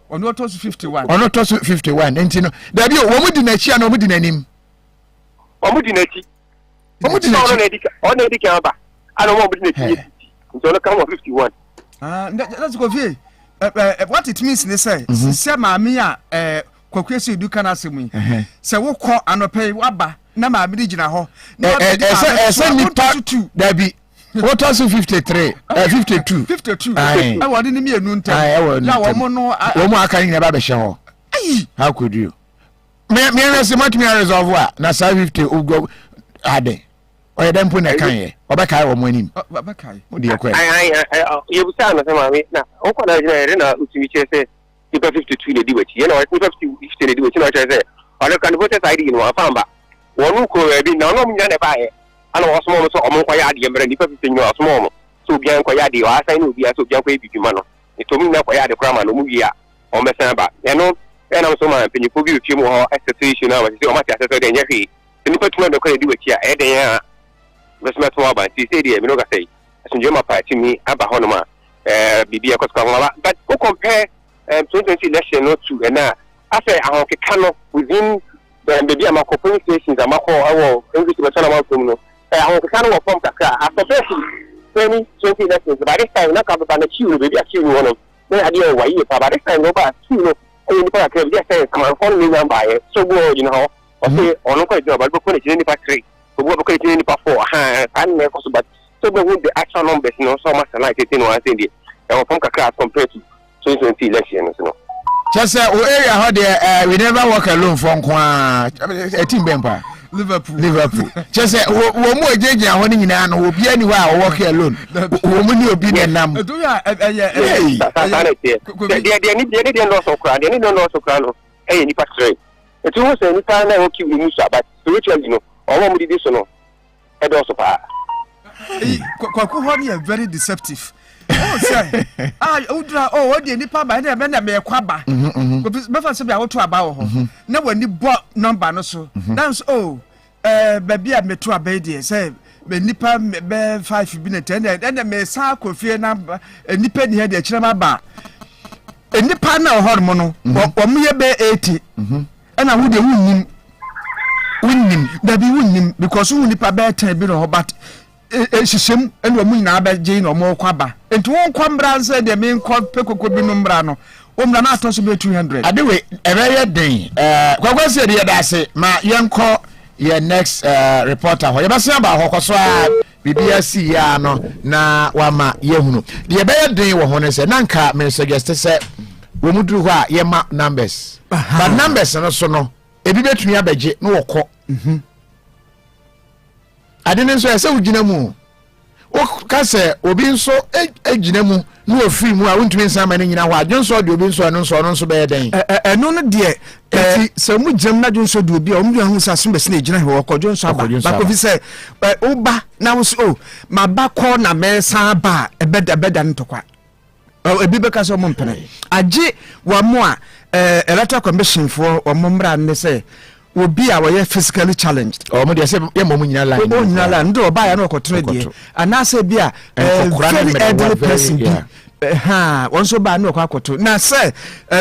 ono to 51 ono to 51 enti no da bi wo mudi na chi ana mudi na nim omudi na chi ono na edika aba ana mo mudi na chi nso no come 51 let's go view what it means they say say maami a kwakwesi du kana asemu say wo kɔ anope waba na maami di gina hɔ say nipa da bi what was 53 52 I want ni mienu ntam na wo mo no wo mo aka nyina ba be hye hɔ how could you me resi matumi resolve wa na 50 ugo ade oye dem pu na kan ye obekai wo mo anim obekai wo de ekwe ye busa na sama me na o kwa na jina na utimi che se nipa 52 na di wachi ye na nipa 50 na di wachi na che se ala kan vote side ni wa famba wonu ko bi na no munya na ba ye ana wo somo so omo kwa ya de mbre nipa 50 nyo somo mo so bian kwa ya de wa sai no bia so bian kwa bi dwuma no itomi na kwa ya de krama no mu wi a o mesan ba ye no e na so ma penyi ko bi twi mu ho expectation na wa se o ma ti asese de nya hwe nipa tuma de kwa di wachi a e de ya besma to aba ti say de me no ga say asunje ma party mi aba ho no ma bibia ko skwa but we compare 2020 election no to na after ahon ke kano within bibia ma ko police stations amako awo english be tana ma ko no ahon ke kano wo form kakra after 2020 elections by this time na ka ba na chiu bibia chiu no no na ade wa yi pa by this time no ba chiu no e ni pa ka bibia say come on phone me number so go you know o say ono ko job ba ko ni ni pa 3 so go ko ni pa 4 and me ko so but so we with the actual numbers no so much like it no I say the from kakra compared to 2020 elections no just say o area how there we never walk alone for kwa a team bempa Liverpool just say wo mo ejeje ho ni nyina no obi ani wa walk alone wo mo ni obi ne nam do ya de no so kra de no so kra no ni pa 3 it was any time na o ki wi musa but spiritually no o mo di so no e do so pa kwaku ho ni very deceptive oh say udra what dey nipa ba na me kwaba be fa se bia woto aba wo ho na wani bo number no so dance baby a meto aba dey say be nipa be 5 bi na 10 na me sa kofie na nipa ni he dey kire ma ba nipa na ho mo no o mo ye be 80 na wo dey wunnim da bi wunnim because wo nipa be 10 bi no but shishem ene omu nyina abeje na omo kwaba enti won kwambra nse de me nkọ pekoko bi no mbra no omra na ato so be 200 adewe ebeye den kwakwase de dase ma yenko ye next reporter ho ye bese ba ho koso a BBC ya no na wama yehunu de ebeye den wo ho ne se nanka me suggest se wo muduru ho a ye ma numbers but numbers no so no ebi betumi abeje no wokọ adene nso ese ugina mu o kase obi nso ejina mu no ofiri mu a wontumi nsa ma ne nyina ho adwonso de obi nso no nso be den eno no de se mu jam na dwonso de obi a omdu hu sa so bese na ejina he wokọ dwonso aba ba ko fi se oba na wo so ma ba ko na me sa ba ebeda ntokwa ebi be kase mo mpene age wa mo a electoral commission for o mo mra ne se obi a we physically challenged o mo de se ye mo nyina line o nyina line ndo ba ya no kotono die anase bi a very elderly person bi wonso ba no kwakoto na se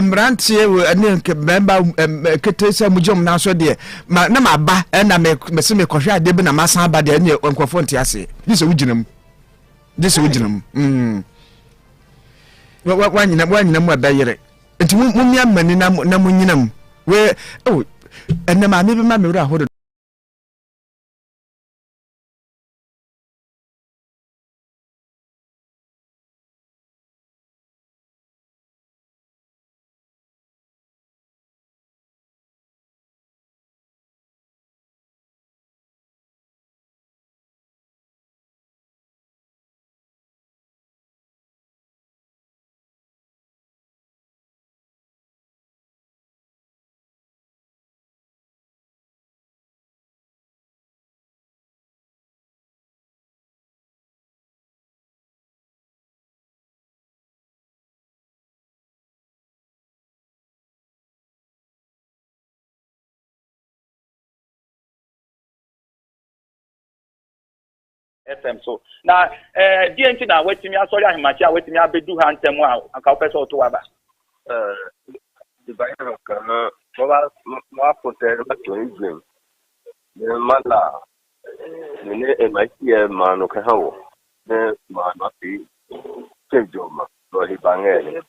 mrantie ne member ketese mujom na so de na ma ba na me se me kohwe ade bi na masan ba de ne nkofo ntia ase dise wuginam wa nyina mu abayere enti mu mia mani na mu nyinam we and ma me be ma me wura hodo FM so na DNT na wetimi asori ahimachi a wetimi abedu ha ntemu a aka opese oto aba kana ma poter ba to izem ne mala ne MIT ma no ka hawo ne ma na fi tejoma do hi bangele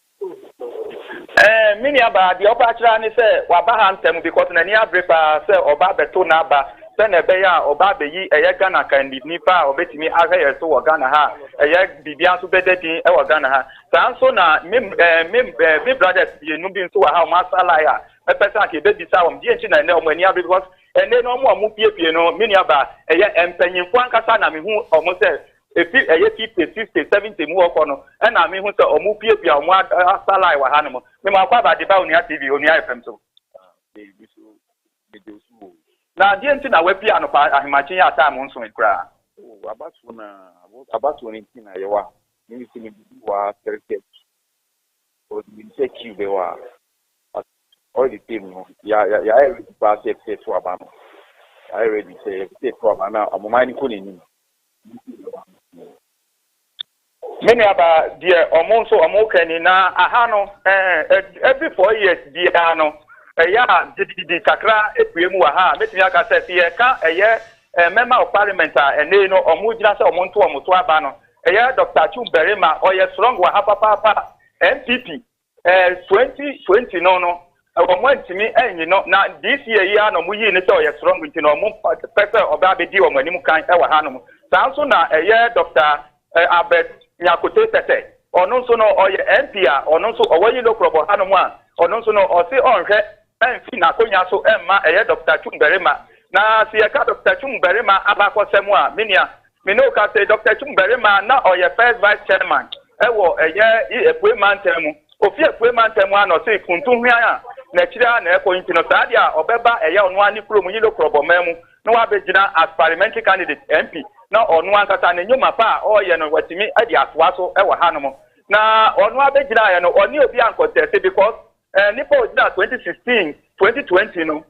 mini aba the oba chira ni say wa ba hantem because na ni abrepa say oba beto na aba say na be ya oba be yi eye Ghana kan di nipa obetimi ahwe yeso wo Ghana ha eye bibia so bededin e wo Ghana ha sanso na me brothers ye no bi nso wa ha ma sala ya e pesa ke be bisa won die nchi na ne omani abre because ene no mo piepie no mini aba eye empanyimfo ankasa na me hu omo say efi eye 50 70 mu okono e na me hu say omo piepie omo sala wa ha no me ma kwa ba de ba Onia TV Onia FM so na die nti na wapi anopa ahimachin ya time nso ekra abatu ni nti na yewa ni nti ni wa cricket o ni se kibe wa all the team no ya ready pass it to abano ya ready say to abana amomani ko ni many about dear omonso omokani na aha no every 4 years dia no ya didi kakra epuemu wa ha metimi aka say ye ka member of parliament ene no omugina say omonto omoto aba no Dr. Chumberema oye strong wa ha papa MPP 2020 no omwantimi enyi no na this year ya no muyi ne say oye strong nti no omo pese oba be di omanimu kan e wa ha no sanso na Dr. Abed Nyakote tete ono nso no oye MP a ono nso owayi lokrobo hanom a ono nso no osi onhwe enfi na konya so emma Dr. Chumberema na si ka Dr. Chumberema abakosemu a menia me ka say Dr. Chumberema na oye first vice chairman ewo epueman temu ofi epueman temu a no say kuntunhua a na kira na ekoyinti no sadia obeba ono ani krom yi lokrobo memu no abegina as parliamentary candidate MP na onu ankasa na nyoma pa oye no watimi adi atwa so e wa hanom na onu abegina ya no oni obi ankotese because nipa ojina 2016 2020 no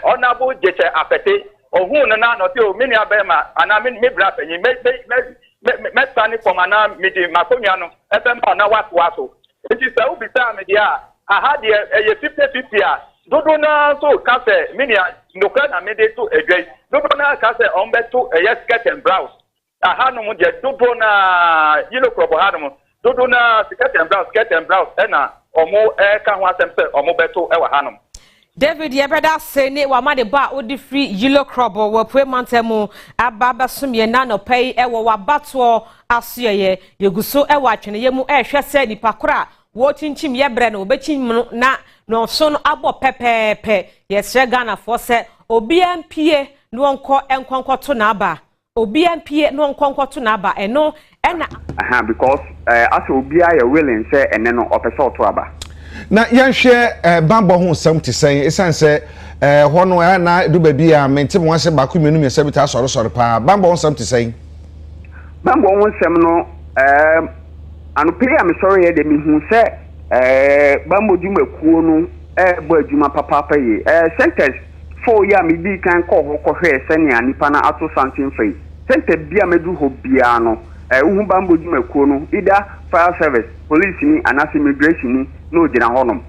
honorable jeche apete ohun na no te o mini abema ana me bra penyi me stani from ana midi makonya no fm na watwa so enti se obi ta me dia aha de eye 50-50 a dodo na so kase mini nokra na me de to edwai dodo na kase ombeto skirt and blouse aha no mo de dodo na yellow crop ha no dodo na skirt and blouse na omo ka ho asem se omo beto e wa ha no David Yebeda say ne wa ma de ba odi free yellow crop wo pwe mantemu ababa sumye na no pay e wo wa bato asoye yeguso e wa twene yemu e hwe se nipa kora wo chinchim yebre na obechim na no so no abo pepepe yesre Ghana for se obi ampie no enkonko to na aba obi ampie no enkonko to na aba eno ena because as obi aye willing say ene no opeso to aba na yanhwe bambo ho sam te sen esan se ho no na du ba bia mentem ho ase ba ko menu me sabita soro pa bambo ho sam te sen bambo ho sam no anu pe am sorry e de mi hu se bambo djuma kuo no bo adjuma papa ye sentence 4 ya mi di kan ko hwe se ne anipa na ato santin fei sente bia medu ho bia no uhu bambo djuma kuo no ida fire service police ni anasi immigration ni no jina honom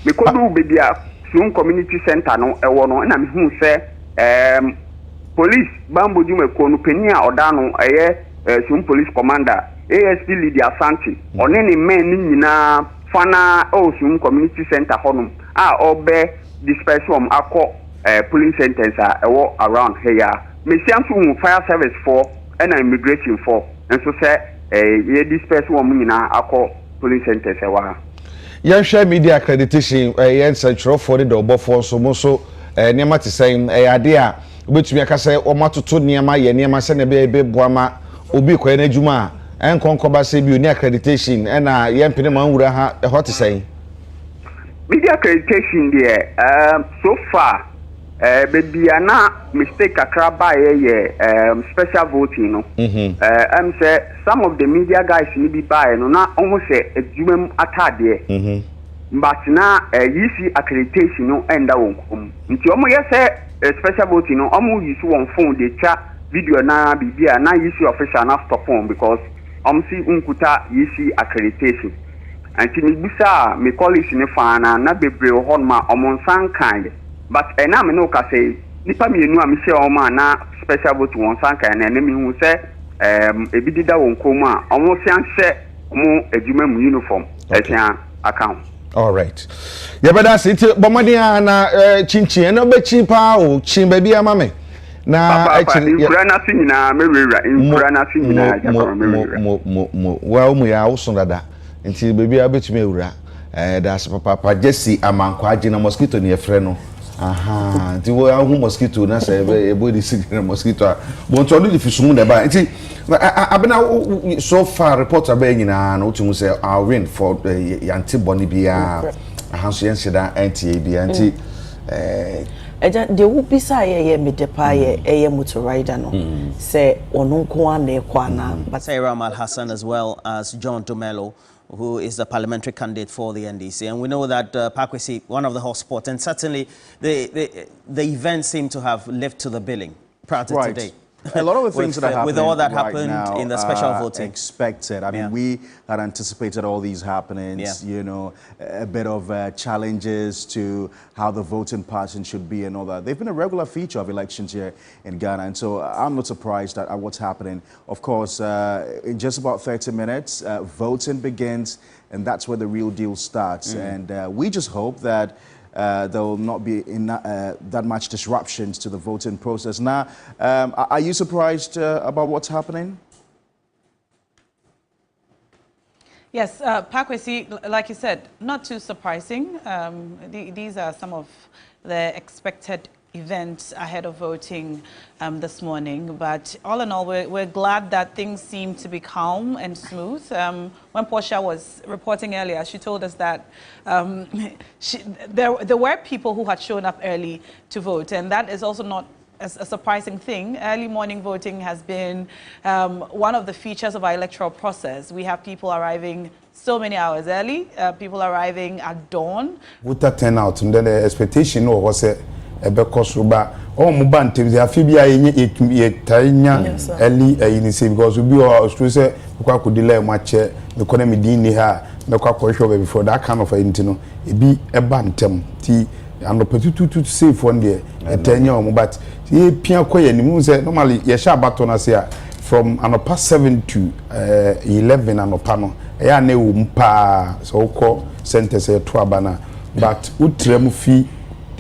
me kodu bebia sun community center no ewo no na me hu se police bambo djuma kuo no penia oda no sun police commander ASP Lydia Santi one ni men ni nyina fana sun community center honom obe dispersion akọ police sentence ewo around here me sianso fire service for and immigration for enso say ye dispersion nyina akọ police sentence ewa yanhwe media accreditation yen central for the obofo so mo so niam ate sen ade a obetumi aka say o matoto niam ye niam se na be boama obi kwa na adwuma enkonkoba se bi oni accreditation na yempene manwura ha hot say media accreditation there so far baby na mistake akraba ye special voting no say some of the media guys ni bi buy no na omo say adwuma atade but na yisi accreditation no enda wonkom nti omo ye say special voting no omo yisi won phone de cha video na bibia na yisi official na stop phone because see unkuta yisi accreditation anti ni bisa me colleagues ni fa na bebre ho ma omonsan kan but na me no ka say nipa mienu a me share o ma na special vote won san kan na me hu say ebi dida won kom a omo sian hye omo adwuma mu uniform esia account. All right. Ya bada siti bomadi na chinchin na be chin pa o chin ba bia ma me. Na nkura na si nyina mewura nkura na si nyina jakoro mewura mo wa mu ya usun dada nti be bia betumi ewura da se papa Jesse amankwa agina mosquito ne efre no aha nti wo ahu mosquito na se e body sick mosquito bon to do the fisumu de ba nti abena so far report about nyina na otumu say our win for yanti boni bia aha so yenshida NTA bia nti eja de wo bisa ye medepa ye motor rider no say onunko ana ekwana but Ram Al Hassan as well as John Domelo, who is the parliamentary candidate for the NDC, and we know that Pakwesi, one of the hotspots, and certainly the event seemed to have lived to the billing prior to today. A lot of the things that are happening with all that right happened now, in the special voting expected. I mean, we had anticipated all these happenings. You know, a bit of challenges to how the voting pattern should be and all that. They've been a regular feature of elections here in Ghana, and so I'm not surprised at what's happening. Of course, in just about 30 minutes, voting begins, and that's where the real deal starts. And we just hope that there will not be that much disruptions to the voting process. Now, are you surprised about what's happening? Yes, Pakwesi, like you said, not too surprising. These are some of the expected events ahead of voting this morning. But all in all, we're glad that things seem to be calm and smooth. When Portia was reporting earlier, she told us that there were people who had shown up early to vote, and that is also not a surprising thing. Early morning voting has been one of the features of our electoral process. We have people arriving so many hours early, people arriving at dawn. Voter turnout, and then the expectation was Ebekosuba or Mubantim, the Amphibia Tanya early initiative because we be our say could delay much the economy dini ha no kwakwo before that kind of intino it be a bantam tea and opportunity to save one day a 10 year but ye pia koye ni mu say normally ye sha baton asia from anopa 7 to 11 anopa no ya na ewu mpa so ko center say to abana but utrem fi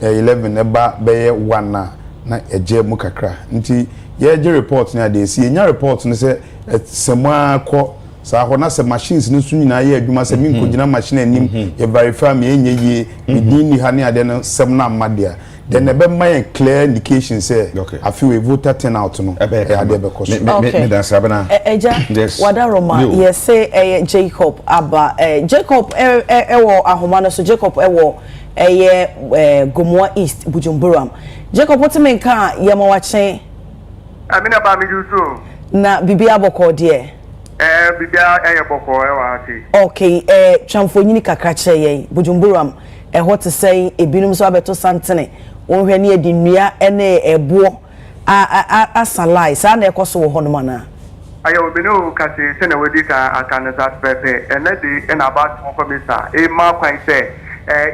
11 eba beye 1 na eje mu kakra nti ye je report na dey see nya report no say semwa ko sa ho na se machines no su nyina ye adwuma se min ko gina machine anim ye verify me enye ye medini ha ne ade no sem na amade then ebe my clear indication say I feel a voter turnout no ade be ko so me dan sabana eja wadaroma ye say Jacob aba Jacob ewo ahoma no so Jacob ewo Gomoa East Bujumburam. Jacob what men ka yema wache amina ba mi juso na bibia boko de bibia boko wa ati okay chamfonyini kakra che yen Bujumburam what to say ebinum so abeto santene wonhwe ne adinua ene ebo asalai sa na ekoso wo hono mana ayo bino kasi se na wedi ka akanza pepe ene di na ba to komisa e ma kwan se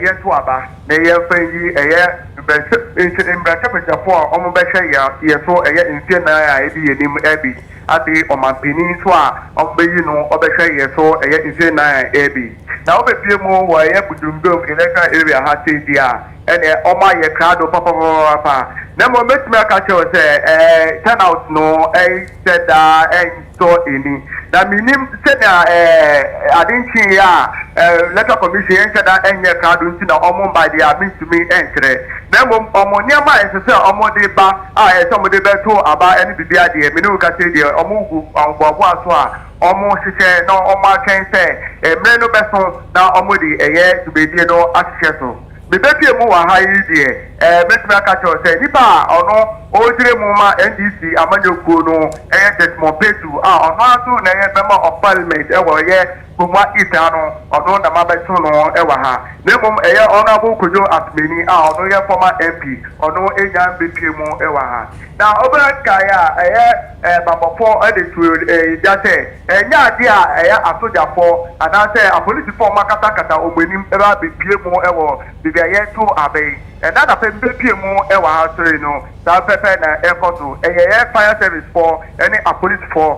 yetu aba na ye fanyi mbratapetafo a omo behwe ya yeso nsie na ya ebi yenim ebi ati omampini so a obeyi no obehwe yeso nsie na ya ebi na obepie mu wa ye Bujumbum electoral area ha sei dia ene oma ye crowd papa na mo metime aka che o se turnout no said so ini na minim se na adinchi ya electoral commission said enye crowd nti na omo ba dia mitumi entre na mo omo niama ese omo de ba omo de beto aba ene bibia de minu ka se de omo gu onbobo aso a omo hihye na omo aken se emre no beso na omo de eye tubedie no ahihye so bebepie mu wa ha yi de mɛtumi aka kyerɛ sɛ nipa a ɔno ɔgyere mu ma ndc amanyokuo no ɛyɛ desmond petu a ɔno aso na ɛyɛ member of parliament ɛwɔ ɛyɛ Gomwa Ita no ɔno na mabɛto no ɛwɔ ha na mmom ɛyɛ honorable Kojo Asmeni a ɔno yɛ former MP ɔno enya mbepie mu ɛwɔ ha na ɔbɛrɛ kae a ɛyɛ babɔfo ɛde tuo gya sɛ ɛnyɛ ade a ɛyɛ asogyafoɔ anaasɛ apolisifoɔ makatakata ɔmɔnim ɛbɛ abepie mu ɛwɔ bibi a yɛto abɛn ɛna napɛ mbepie mu ɛwɔ ha sori no saa pɛpɛ na ɛkɔ so ɛyɛ fire service for ɛne apolisifoɔ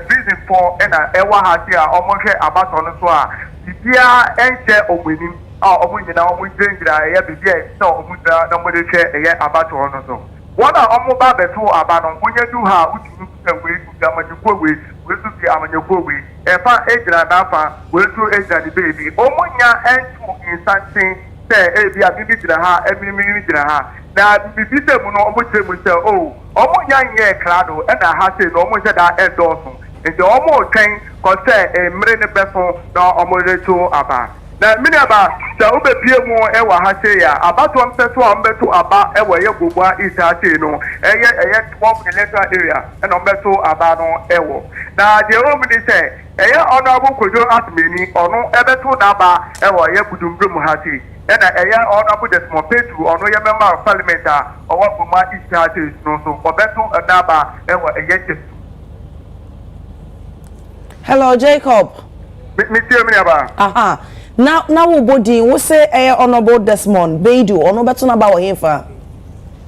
prison for ɛna ɛwɔ ha se a ɔmo hwɛ abatɔ no so a bibia ɛnhyɛ ɔmɔnim a ɔmo nyinaa ɔmo gyinagyina ɛyɛ bibia ɛsɛ ɔmo gyina na ɔmo de hwɛ ɛyɛ abatɔ no so wɔn a ɔmo ba bɛto aba no wonye du ha wotumi kuta wei kuta amanyɔkuo wei wetu fi amanyɔkuo wei ɛfa egyina n'afa wetu egyina ne beebi ɔmo nya ɛnto nsanten sɛ ebi a bibi gyina ha ɛmiri gyina ha na bibi sɛ mu no ɔmo kyerɛ mu sɛ o ɔmo nya nyɛ krado ɛna ha sɛ na ɔmo hyɛ da ɛdɔɔso nti ɔmo twɛn kɔsɛ mmiri ne bɛso na ɔmo reto aba na miniaba sɛ wobɛpie mu ɛwɔ ha sɛ ya abatoɔ mpɛ so a ɔmbɛto aba ɛwɔ ɛyɛ Gomwa Ita sɛ no ɛyɛ 12 electoral area ɛna ɔmbɛto aba no ɛwɔ na deɛ ɛwɔ mu ni sɛ ɛyɛ Honorable Kojo Asmeni ɔno ɛbɛto n'aba ɛwɔ ɛyɛ Budumbrum ha sɛ ɛna ɛyɛ Honorable Desmond Petu ɔno yɛ member of parliament a ɔwɔ Gomwa Ita sɛ no so ɔbɛto n'aba ɛwɔ ɛyɛ Jesu. Hello Jacob. Me tie miniaba. Aha. Na wo body wo say Honorable Desmond Beidu ono beto na ba wo himfa.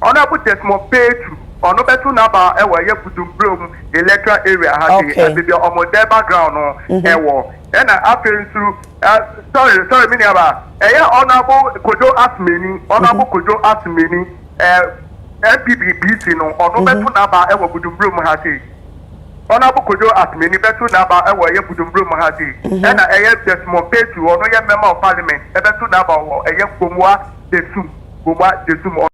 Honorable Desmond Petu ono beto na ba e wo ye Budumbrum electoral area ha dey be omo der background no e wo e na afensu sorry miniaba Honorable Kojo Asmeni MPBC no ono beto na ba e wo Budumbrum ha dey Honorable Kojo Asmeni beto na ba ewo ye Budumbrum ha dey na Desmond Petu ono ye member of parliament beto na ba wo Gomwa Desum ono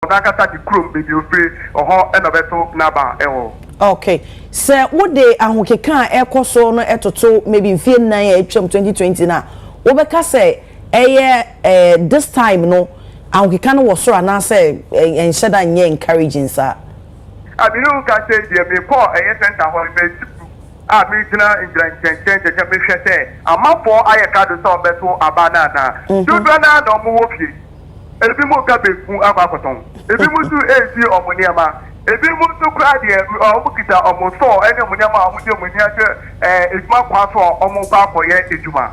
akata di krom be di ofre oho na beto na ba ewo. Okay, so what dey ahokeka ekoso no etoto maybe mfie nan ya etwam 2020 na wo beka say this time no ahokeka no wo soro na say enhyeda nye encouraging sa. Abinu ka say dey me call center ho me me gina injira me hwete amafo ayeka do so beto abana na dubra na no mo wofie ebi mo ka beku akwakoton ebi mo su ezi omoniama ebi mo su kra de omo kita omo so ene omoniama omo de omonia je ejuma kwa so omo ba koye ejuma.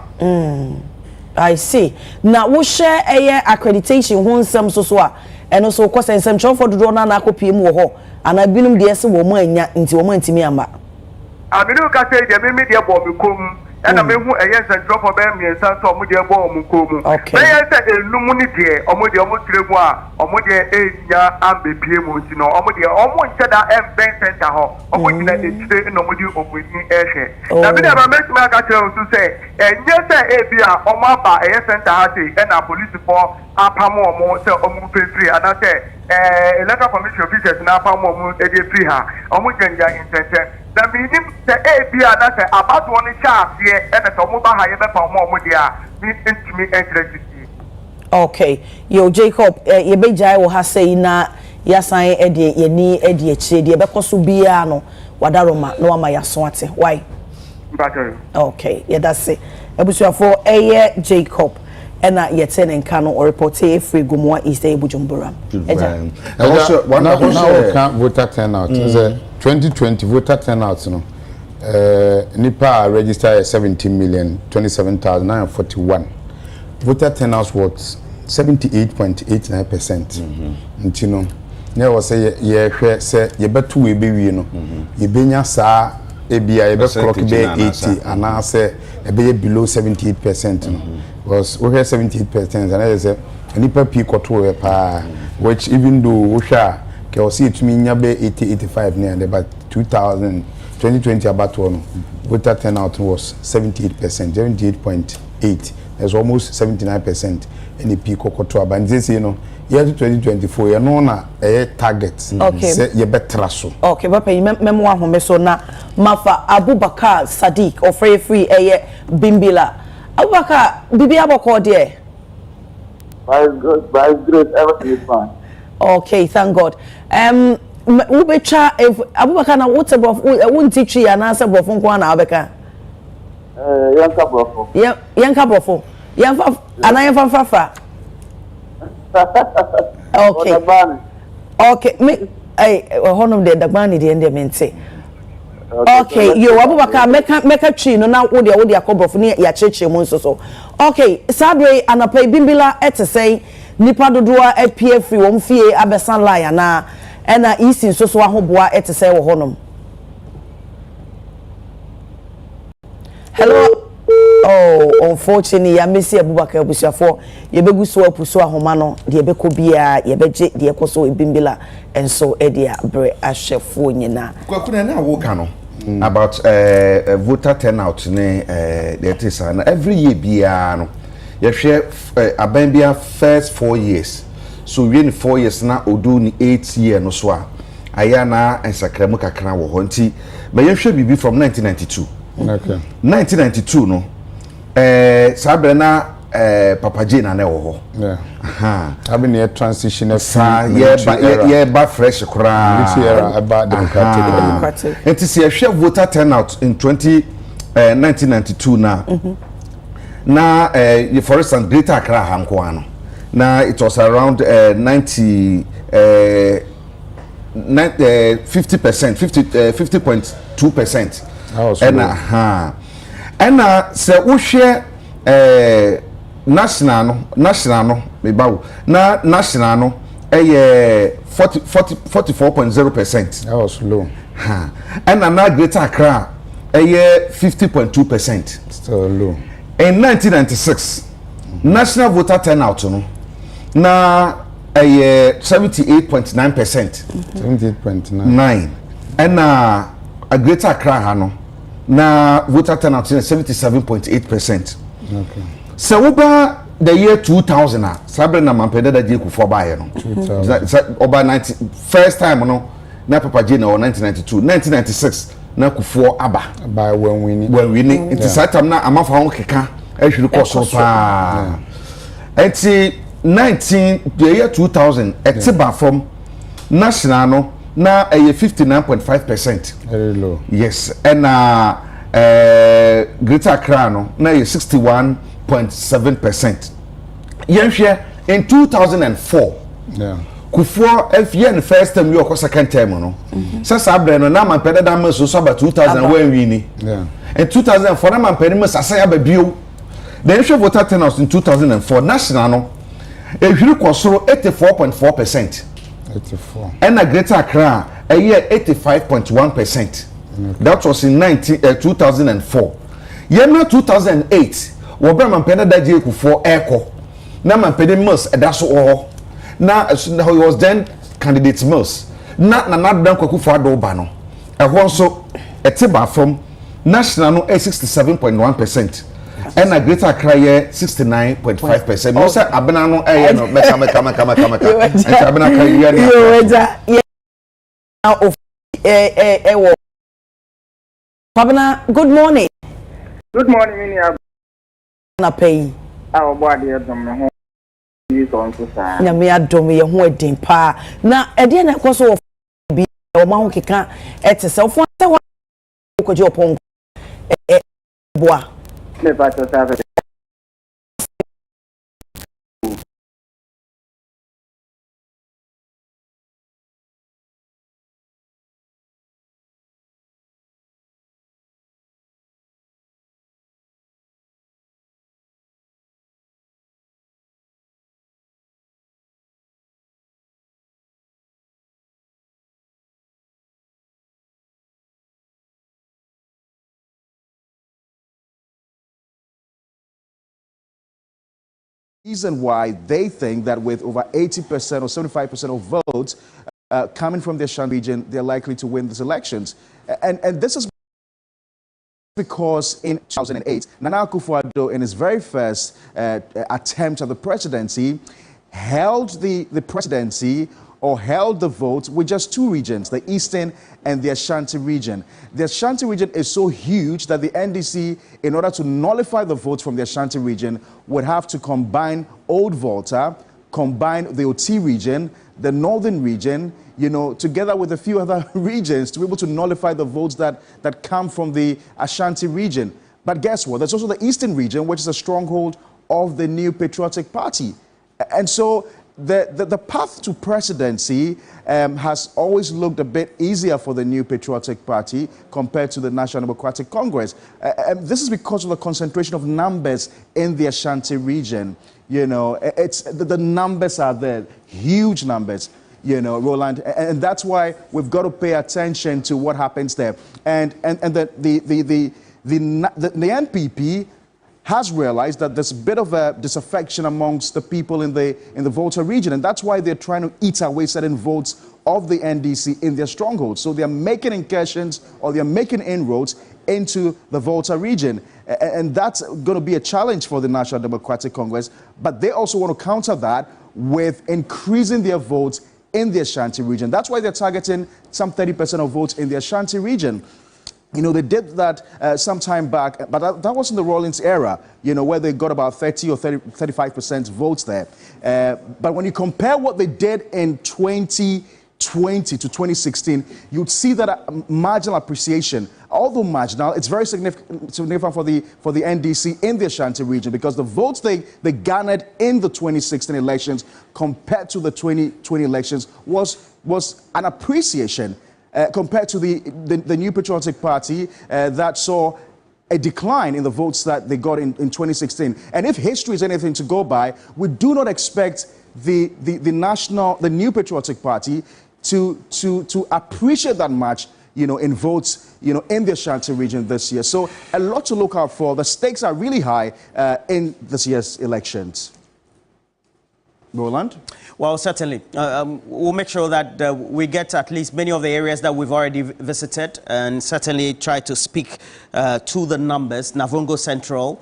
I see. Now we share accreditation ho nsem so a eno so ko sensem chofo dodo na na akopie mu ho ana binum de ese wo mo anya nti wo mo ntimi amba. Abinu ka say de me de bo me kom ena me hu nsentro for be me nsanso omo de bo omo kom. Me say enum ni de omo tiregu a omo de enya ambe pie mu nti no omo ncheda emben center ho omo nyina etire na omo de omuni ehwe. Na bi de ba me aka kire nso say enye say ebia omo aba center ha say ena police for apamo omo say omo free ana say electoral commission officers na apamo omo e de free ha omo jenja intente na minim se ebia na se abato ni chaafie ene to mo ba ha ye be pa mo dia mi ntimi interest. Okay, yo Jacob ye be jai wo ha say na yasan e de ye ni e de akire de be koso bia no wadaroma no ama yaso ate why. Okay, yeah that's it. Ebusuafo Jacob ena yete ne nka no report free Gomwa East Bujumbura. Also one can voter turnout. 2020 voter turnout no. Nipa registered 17,027,941. Voter turnout was 78.89%. Nti no ne wo say ye hwe say ye betu we be wi no. Ye benya saa ebia ye be clock be 80 and now say e be below 78% no. Because we have 78% and I say nipa pi koto pa which even though we sha ke o see it me nya be 80-85 near but 2020 about one voter turnout was 78.8. There's almost 79% any pi koto and this you know year 2024 you know na target say ye betra so. Okay, papa memo ahome so na mafa Abubakar Sadiq of free Bimbila Abubakar bibi aboko de By good, by grace, everything is fine. Okay, thank God. Ubecha if Abubakar na what about won't teach you and answer bofo kwa na abeka. Yanka brofo. Yanka brofo. Yanfa anayanfa fafa. Okay. Okay, me honum de dagbani de ende mente. Okay, yo Abubakar meka twi no na wo de akobrofo ne ya cheche mu nso so. Okay, sabre anapa bimbila etesei nipa dodoa APF wom fie abesan line na ena isi nso so ahoboa etesei wo honom. Hello. Oh, unfortunately, ya mesi Abubakar abusuafo yebegu so apuso ahoma no de yebeko bia yebeje de ekoso ebimbila enso e de abre ahwefo nyina. Kwakuna na wo ka no about voter turnout ne that is every year bia no you share abambia first 4 years, so we in 4 years na odu ni 8 year no so a aya na ensakremu kakra wo ho nti me ye hwe bibi from 1992. Okay. 1992 no sabre na Papa J na wo ho. Yeah. Aha. Abi na transition sa ye ba fresh kra. This era about democratic. It is a share voter turnout in 1992 na. Na for instance Greater Accra hanko ano. Na it was around 50%, 50.2%. And se wo share national no me bawo na national no 44.0%. That was low. And na Greater Accra 50.2%. Still low. In 1996 national voter turnout no na 78.9%. 78.9. And a Greater Accra no na voter turnout is 77.8%. Okay. So over the year 2000 sabre na mampede da je kufo bae no. 2000. Over 90 first time no na Papa J na 1992, 1996 na kufo aba by when winning. It is that time na amafa ho keka ehwiri koso pa. Enti the year 2000 etiba from national no na 59.5%. Very low. Yes, and Greater Accra no na 61.7%. Yenhwe in 2004. Yeah. Kufo FN first time you second term no. Sasa abre no na man pede da man so about 2000 when we ni. Yeah. In 2004 na man pede man sasa ya ba bio. The issue voter turnout in 2004 national no ehwiri kwosoro 84.4%. 84. And a Greater Accra a year 85.1%. That was in 2004. Year 2008, Wobra man pena da je for echo. Na man pede mus that's all. Na he was then candidate mus. Na dan kwaku for adoba no. E ho so etiba from national no 67.1%. And a Greater Accra 69.5%. Most abena no no meka. And abena Pabana, good morning. Good morning, Minia. Na pay. Our body at the Nyame adom ye ho adin pa na ede na kwaso of bi o ma ho keka etese fo se wa ko je opon boa me ba to sa reason why they think that with over 80% or 75% of votes coming from the Ashanti region, they're likely to win these elections. And this is because in 2008, Nana Akufo-Addo, in his very first attempt at the presidency, held the presidency or held the vote with just 2 regions, the Eastern and the Ashanti region. The Ashanti region is so huge that the NDC, in order to nullify the votes from the Ashanti region, would have to combine Old Volta, combine the OT region, the Northern region, together with a few other regions to be able to nullify the votes that come from the Ashanti region. But guess what? There's also the Eastern region, which is a stronghold of the New Patriotic Party. And so the path to presidency has always looked a bit easier for the New Patriotic Party compared to the National Democratic Congress. This is because of the concentration of numbers in the Ashanti region. The numbers are there, huge numbers. Roland, and that's why we've got to pay attention to what happens there. And the NPP has realized that there's a bit of a disaffection amongst the people in the Volta region, and that's why they're trying to eat away certain votes of the NDC in their strongholds. So they're making incursions, or they're making inroads into the Volta region, and that's going to be a challenge for the National Democratic Congress. But they also want to counter that with increasing their votes in the Ashanti region. That's why they're targeting some 30% of votes in the Ashanti region. They did that some time back, but that was in the Rawlings era, where they got about 30 or 35% votes there. But when you compare what they did in 2020 to 2016, you'd see that marginal appreciation, although marginal, it's very significant for the NDC in the Ashanti region, because the votes they garnered in the 2016 elections compared to the 2020 elections was an appreciation. Compared to the New Patriotic Party that saw a decline in the votes that they got in 2016. And if history is anything to go by, we do not expect the New Patriotic Party to appreciate that much, in votes, in the Ashanti region this year. So a lot to look out for. The stakes are really high in this year's elections. Roland? Well, certainly. We'll make sure that we get at least many of the areas that we've already visited, and certainly try to speak to the numbers. Navongo Central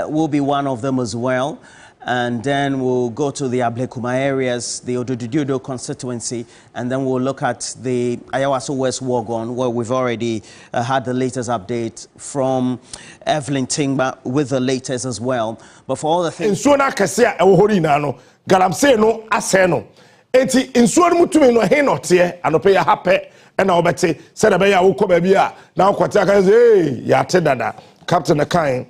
will be one of them as well. And then we'll go to the Ablekuma areas, the Ododududo constituency, and then we'll look at the Ayawaso West Wogon, where we've already had the latest update from Evelyn Tingba with the latest as well. But for all the things... Galamse no aseno enti nsuo no mutumi no he no te anope ya hape na obete se na be ya wokọ ba bia na akwata kan say ya te dada captain kan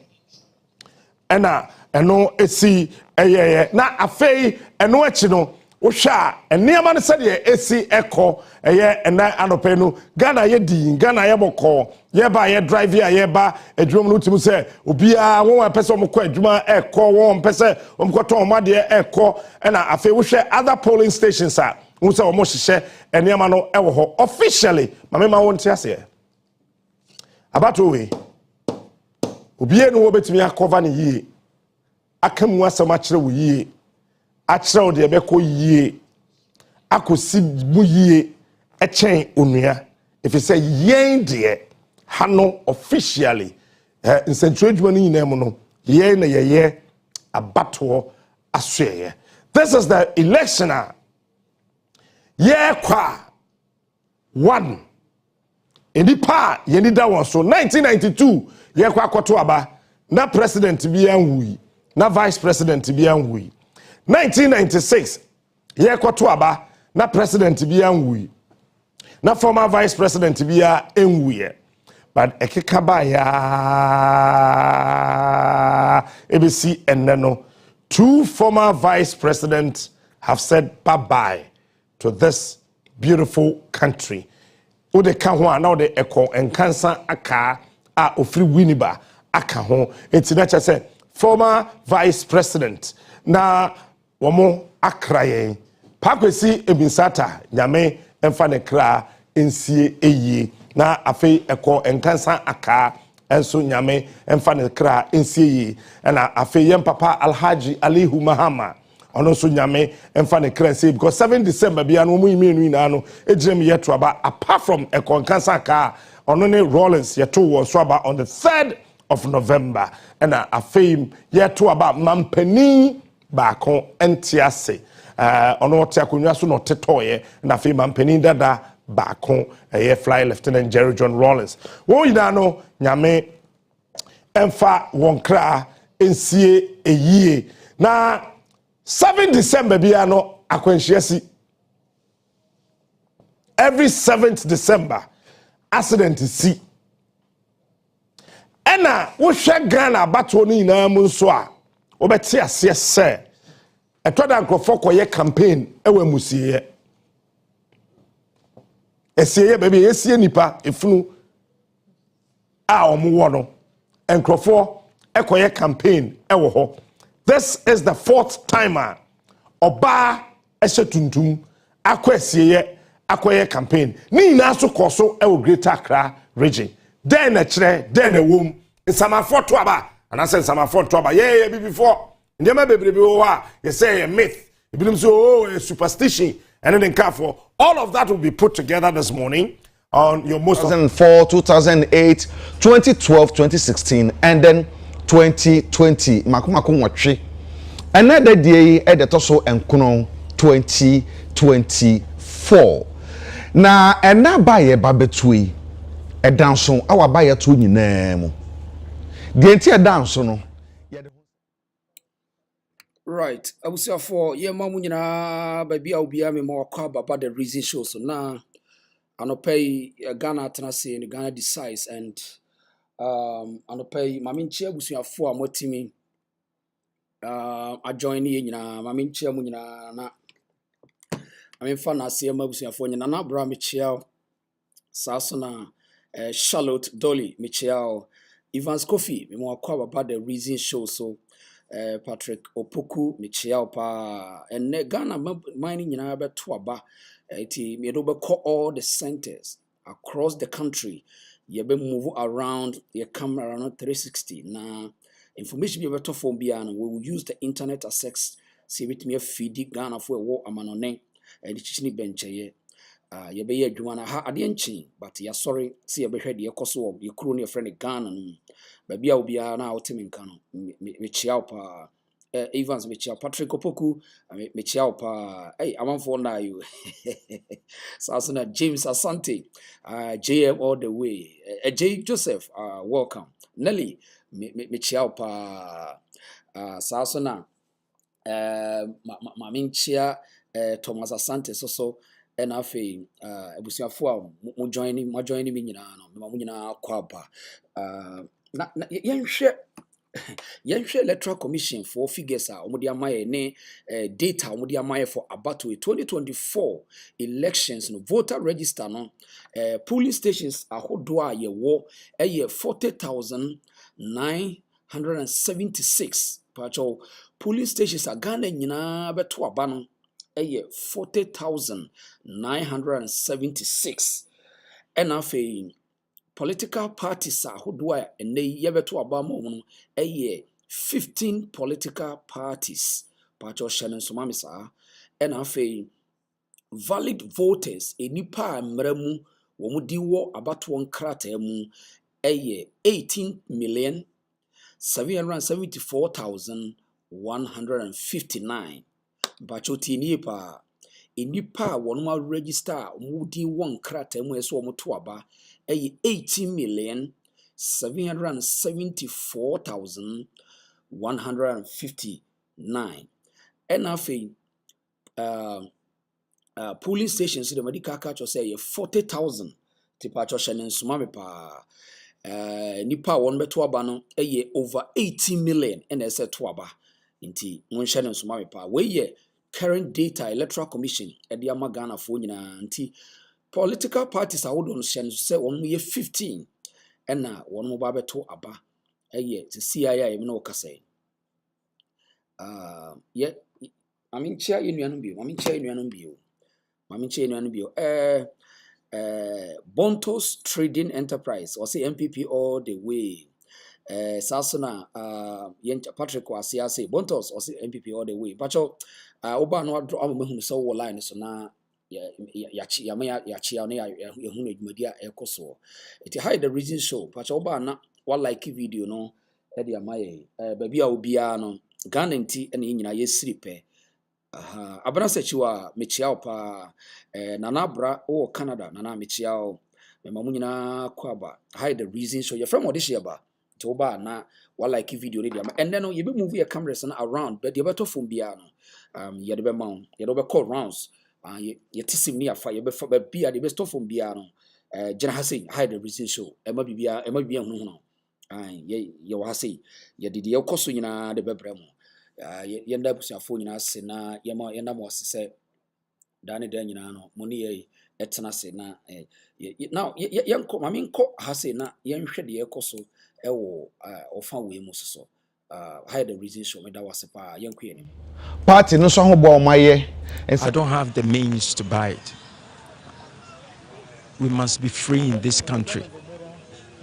na eno esi eyeye na afei eno achi no wohwa eniama no se de esi ekọ eye na anope no Ghana ye din Ghana ye bokọ ye ba ye drive ye ba adwum no timu se obia won pese omkọ adwuma ekọ won pese omkọ ton made ekọ na afei wohwe other polling stations a wo se omo hyehyɛ eniama no ewo ho officially mamema won te ase abato we obia no wo betimi akova ne yie akamu asama kyerɛ wo yie akyerɛ wo de ebekɔ yie akosi mu yie echen onua if you say yen de hano officially in central Germany name no ye na ye abato asweye. This is the election ye kwa one enipa ye ni da won so 1992 ye kwa akoto aba na president bi anhui na vice president bi anhui 1996 ye kwato aba na president bi anhui na former vice president bia enwuye but ekeka ba ya ABC eneno 2 former vice presidents have said bye-bye to this beautiful country. Ode ka ho na ode eko enkansa aka a ofri winiba aka ho enti na cha say former vice president na womo akrayen Pakwesi Ebinsata nyame emfa ne kra ensie eyi na afei eko enkansa aka enso nyame emfa ne kra ensie yi na afei yem papa Alhaji Alihu Mahama ono so nyame emfa ne kra ensie because 7 December bia no mu yimenu ina no ejirem yeto aba apart from eko enkansa aka ono ne Rawlings yeto wo so aba on the 3rd of November na afei yeto aba mampani baako entiase ono te akonwa so no tetoye na fe mampanin dada baako fly Lieutenant Jerry John Rawlings wo yina no nyame emfa wonkra ensie eyie na 7 December bia no akwanhyiasi every 7th December accident si ena wo hwe Ghana bato no nyina mu nso a wo beti ase se etoda nkrofo koye campaign ewa musiye esiye baby esie nipa efunu a omuwo no nkrofo ekoye campaign ewo ho. This is the 4th timer oba ehye tuntum akwesiye akoye campaign ni na so koso ewo Greater Accra region den na kire den na wom nsamafo to aba anase nsamafo to aba ye before ndema bebrebe wo ha you say a myth ebinim so a superstition and then careful all of that will be put together this morning on your most 2004 2008 2012 2016 and then 2020 makumako nwotwe another day edeto so enkono 2024 na ena baye babetui edanso awa baye to nyina mu de enti edanso no right abusiafo ye mamu nyina baby a obi me ma kwa baba the reason show so na anopay Ghana tenase in Ghana decides and anopay maminchi abusiafo a motimi a join ye nyina maminchi amu nyina na amemfa na ase abusiafo nyina na bra mechiao saso na Charlotte Dolly mechiao Evans Kofi me ma kwa baba the reason show so Patrick Opoku mechiao pa enne Ghana mining nyina beto aba eti me do be call all the centers across the country ye be move around ye come around 360 na information be beto phone bia no we will use the internet access see with me feed Ghana for wo amanone e di chichini benche ye ye be ye adwuma na ha ade nchi but ya sorry see ye be hwede ye koso ye kuro ne friend Ghana no ba bia obia na awotemi nka no me chiao pa Evans Michel Patrick Opoku Michel pa hey amanfo na you Sasuna James Asante JM all the way J Joseph welcome Nelly Michel pa Sasuna Maminchia Thomas Asante so and afi ebusiafo a mo join me nyina no mo nyina kwaba na yenhwe electoral commission for figures a omudi amaye ne data omudi amaye for about 2024 elections no voter register no polling stations ahodo a ye wo 40,976 pacho polling stations a Ghana nyina beto aba no 40,976 and afi political parties ahodo a ene yebeto aba mo no 15 political parties pacho shenen so mamisa and afi valid voters enipa amramu wo mudi wo abato nkrata mu 18,774,159 pacho tini pa enipa wonuma register mudi wo nkrata mu eso wo to aba 18,774,159 and afi polling stations the medical catch say 40,000 tipa cho shenen suma me pa nipa won beto aba no over 80 million and ese to aba nti won shenen suma me pa we ye current data electoral commission e dia magana fo nyina nti political parties are won shenen say won ye 15 and na won mo ba beto aba to CIA me no kase ye aminchia yenuanum bio Bontos Trading Enterprise or say MPP all the way Sasuna Patrick was say Bontos or say MPP all the way pacho oba no adro amahunu so wo line so na ya chia na ya hunu adwumadia ekoso it hide the reason show pacho oba na wa like video no e de amaye baby a obia no Ghana nti na nyina yesiri pe abana sechiwa mechia pa nana bra o Canada nana mechia o me mamu nyina kwaba hide the reason so your friend odi ba to ba na wa like video ni dia and then you be move your cameras na around but you better phone bia no you dey be mount you dey be call rounds you tisim ni afa you be fa bia dey be stop phone bia no jena ha say hide the reason so e ma bibia hu no ye wa say ye didi ye koso nyina de bebrem yenda busuafo nyina se na yenda mo se dane da nyina no mo ne ye etena se na now yenko mame nko ha se na yenhwe de ye koso ewo ofa we mu so hide the reason so me da wase pa yenko ye ni party no so ho bo maye. I don't have the means to buy it. We must be free in this country.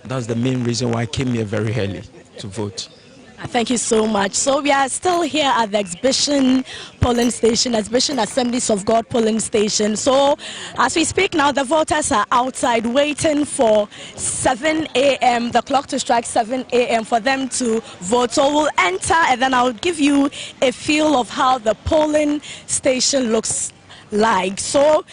That's the main reason why I came here very early to vote. Thank you so much. So we are still here at the exhibition polling station, exhibition Assemblies of God polling station. So as we speak now, the voters are outside waiting for 7 a.m., the clock to strike 7 a.m. for them to vote. So we'll enter and then I'll give you a feel of how the polling station looks like. So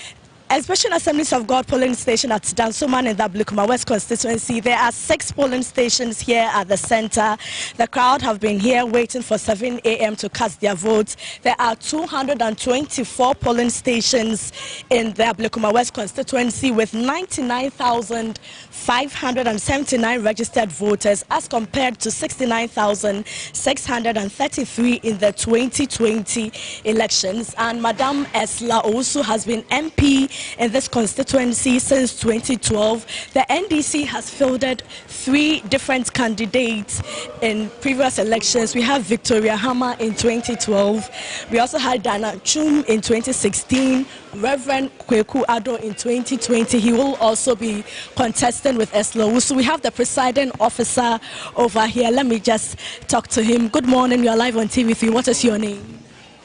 Exhibition Assemblies of God polling station at Dansoman in the Blukuma West Constituency. There are 6 polling stations here at the center. The crowd have been here waiting for 7 a.m. to cast their votes. There are 224 polling stations in the Blukuma West Constituency with 99,579 registered voters as compared to 69,633 in the 2020 elections. And Madame Esla also has been MP in this constituency since 2012. The NDC has fielded 3 different candidates in previous elections. We have Victoria Hammer in 2012. We also had Dana Chum in 2016. Reverend Kweku Ado in 2020. He will also be contesting with Eslo. So we have the presiding officer over here. Let me just talk to him. Good morning. You are live on TV3. What is your name?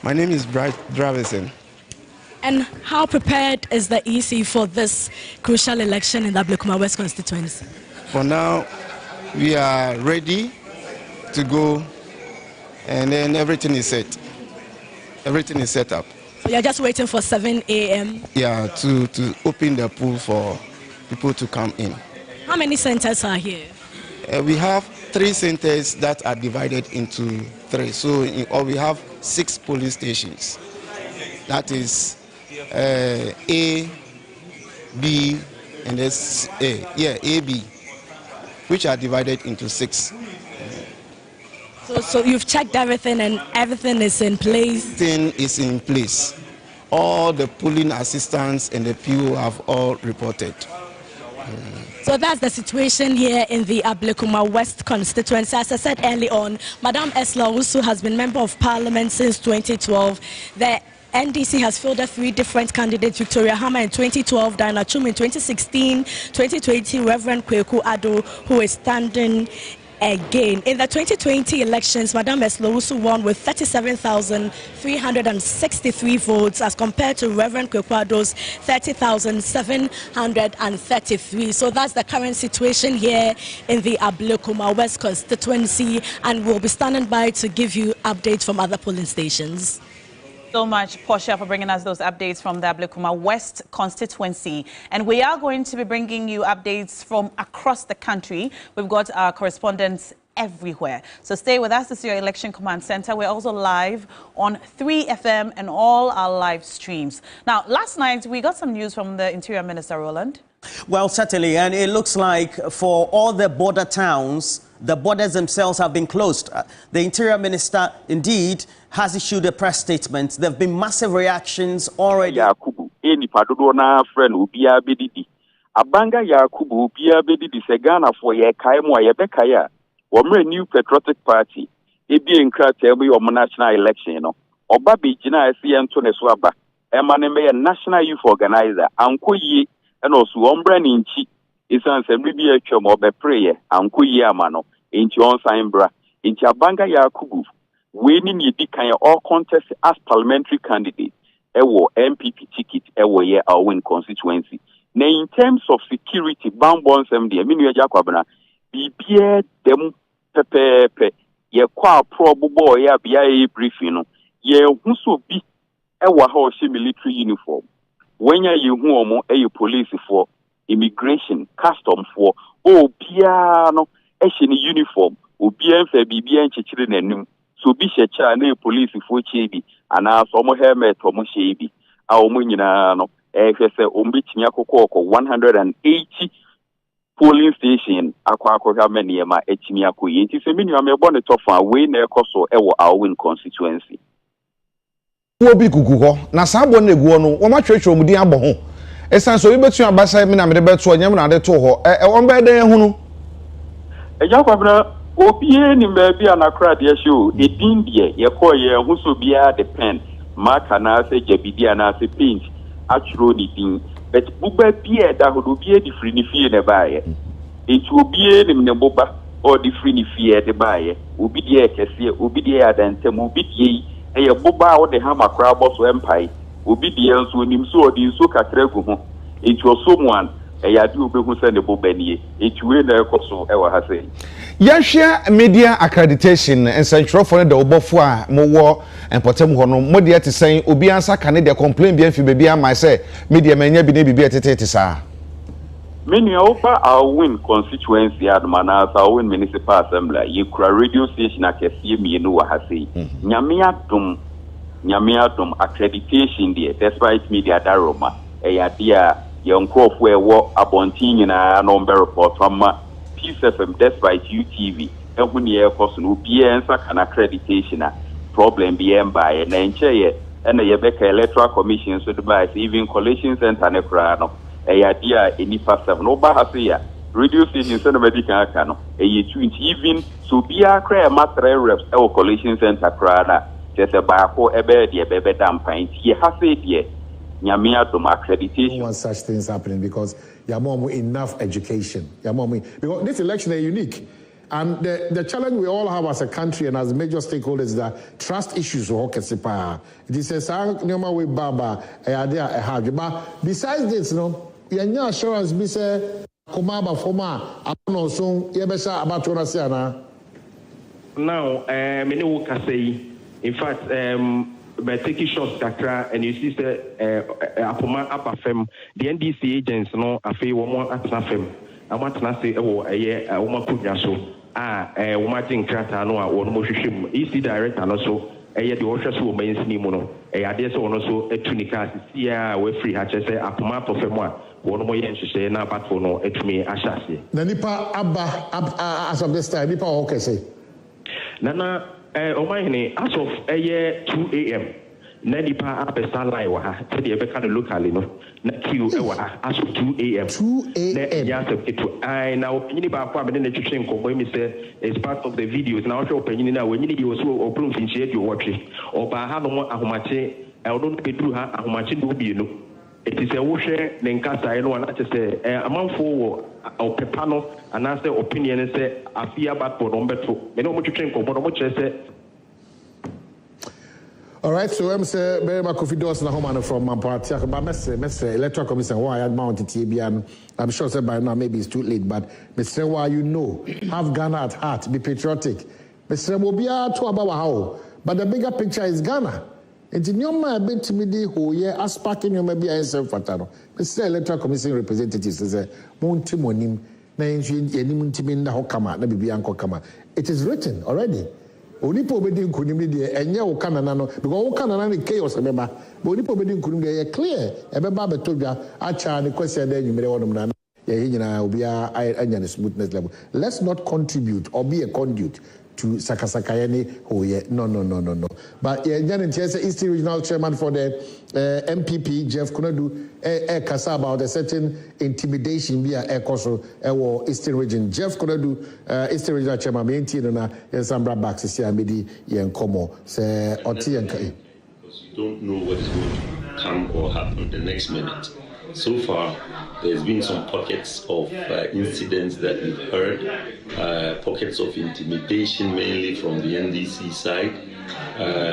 My name is Bright Dravison. And how prepared is the EC for this crucial election in the Blukuma West constituency? For now, we are ready to go, and then everything is set. Everything is set up. So you're just waiting for 7 a.m.? Yeah, to open the pool for people to come in. How many centers are here? We have 3 centers that are divided into 3. So in all, we have 6 police stations. That is A, B, and S, A. Yeah, A, B, which are divided into 6. So you've checked everything and everything is in place? Everything is in place. All the polling assistants and the PO have all reported. So that's the situation here in the Ablekuma West constituency. As I said early on, Madame Esla Usu has been Member of Parliament since 2012. The NDC has fielded 3 different candidates: Victoria Hammer in 2012, Diana Chum in 2016, 2020, Reverend Kweku Ado, who is standing again. In the 2020 elections, Madame Eslousu won with 37,363 votes as compared to Reverend Kweku Ado's 30,733. So that's the current situation here in the Ablekuma West constituency, and we'll be standing by to give you updates from other polling stations. So much, Portia, for bringing us those updates from the Ablekuma West constituency. And we are going to be bringing you updates from across the country. We've got our correspondents everywhere. So stay with us. This is your Election Command Center. We're also live on 3FM and all our live streams. Now, last night, we got some news from the Interior Minister, Roland. Well, certainly, and it looks like for all the border towns, the borders themselves have been closed. The Interior Minister, indeed, has issued a press statement. There have been massive reactions already. Yakubu, any padona friend will be a bedidi. Abanga Yakubu will be a bedidi segana for ye kaimwa yebekaya. Womre new patriotic party. Ebi enkra tell or national election, you know. Obabi jina Antone Swaba. Emaneme national youth organizer. Anko ye and also ombre ninchi. Isan se maybe a chum or be prayer. Anko ye amano. Inchi on Saimbra. Inchi Abanga Yakubu. Winning ye can all contest as parliamentary candidate, ewo MPP ticket, ewo ye our win constituency. Now in terms of security, bound some the minu Jakwabana, be them pepe ye qua probable ya be a briefing, ye who so be ɛwɔ ha ɔhyɛ military uniform when you hu ɔmo police for immigration custom for obiara no ɛhyɛ ne uniform obiara mfa biribiara nkyekere n'anim so bi hyɛ kyɛ na police for kyɛ bi anaasɛ ɔmo helmet ɔmo hyɛ bi a ɔmo nyinaa no ɛhwɛ sɛ ɔmo betumi akɔkɔ 180 polling station akwa nneɛma etimi akoye nti sɛ menua mebɔ ne tɔfa we na ɛkɔso ɛwɔ Awin constituency wo bi kuku hɔ na saa bɔ na eguo no wɔn atwetwe wɔn din abɔ ho esan so bi betu abasa me na me de beto nyam na de to hɔ wɔn bɛ den hu no ɛgya kwabra obie ni baabi anakra de hye o edin de yɛkɔ yɛ ho so bia depend marker na sɛ jabidi na sɛ paint atwero ni din but buba bia da ho do bia di free ni fie ne baaye etu obie ni ne boba or di free ni fie de baaye obi de kɛse obi de adantem obi de eye boba wo de ha makra boss empire obi de nso nim so odi nso kakra gu ho etu osomuan ade obehu sɛ ne boba nie etu we na ekoso ɛwɔ ha sɛ yɛhwɛ media accreditation nsɛntwerɛfo no da wobɔfo a mowɔ mpɔtam hɔ no mode te sɛn obi ansa ka ne de complain bia mfi baabi ama sɛ media manya bi ne biribi ɛtetete saa menua woba Awin constituency admana Awin municipal assembly yɛkura radio station akɛseɛ mmienu wɔ ha sei nyame adom accreditation deɛ despite media daroma ɛyɛ ade a yɛnkrɔfo ɛwɔ abɔnten nyinaa na ɔmbɛ report ama Peace FM despite UTV ehu ne ekoso no bia nsa kana accreditation a problem bia mbae na nkyeye na yebeka electoral commission so device even collation center ne kra no dia enipa 7 no ba ha se ya radio station so na medical aka no 20 even so bia kra ma 3 reps e collation center kra na tese ba ko ebe de ebe dampan tie ha se de nyame adom accreditation. Want such things happening because you're more enough education. You're more because this election is unique. And the challenge we all have as a country and as major stakeholders is that trust issues will occur. This is how we baba but besides this, you no assurance be say Komaba Foma, I don't know soon, Yebesa about to say now, many will say, in fact, by taking shots kakra and you see apoma apafem the NDC agents no afei wo mo atnafem amatna say wo wo ma kudwa so wo ma tin krata no a wo no hwehwem EC director no so the ohwe so wo mansini mu no ade so wo no so etunika sia we free ha che say apoma apafem a wo no ye nhwehwe na battle no etumi ahyase na nipa aba as of this time nipa o kese nana Omahini, as of 2 a.m., Nanipa Apesta Lai Waha, Teddy Ebeka locally, no, Q as of 2 a.m. 2 a.m. Yes, I now, Yiniba Kwam and the Chicken Combo, say, is part of the videos. Now, opinion now, when you need also open in shade you're watching, or by Hano Ahumache, I don't be through her, Ahumache will be, you know. It is a washer, then Casa, I know, and I just say, a month for or Pepano, and ask the opinion and say, I fear back for Umberto. They don't want to change for what I say. All right, so I'm saying, very much coffee doors na home from my party. But Mr. Electoral Commission, why I mounted TBN. I'm sure that by now maybe it's too late, but Mr. Why you know, have Ghana at heart, be patriotic. Mr. Mobia to about how, but the bigger picture is Ghana. And in your mind, been to me the whole year, as packing you maybe I self fatano. Mr. Electoral Commission representatives is a Montimonim, Naintiminda Hokama, Nabi Uncle Kama. It is written already. Only pobedi nkunimi de enye wo kanana no because wo kanana ne chaos ebeba but only pobedi nkunimi de ye clear ebeba betodwa acha ne kwese da nwumere wonum na ye nyina obia anya ne smoothness level. Let's not contribute or be a conduit to sakasakayani hoye no but Jan say Eastern Regional Chairman for the MPP Jeff Kunadu kasa about a certain intimidation via ekoso ewo Eastern Region. Jeff Kunadu Eastern Regional Chairman maintain na yensambra back sisi amedi yenkomo say oti yenkai because you don't know what is going to come or happen the next minute. So far, there's been some pockets of incidents that we've heard, pockets of intimidation mainly from the NDC side,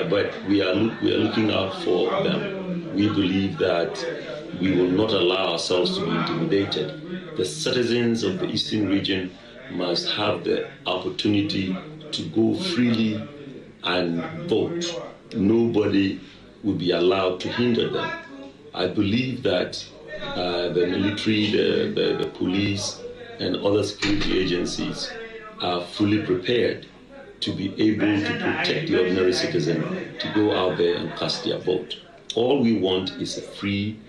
but we are looking out for them. We believe that we will not allow ourselves to be intimidated. The citizens of the Eastern region must have the opportunity to go freely and vote. Nobody will be allowed to hinder them. I believe that the military, the police, and other security agencies are fully prepared to be able to protect the ordinary citizen to go out there and cast their vote. All we want is a free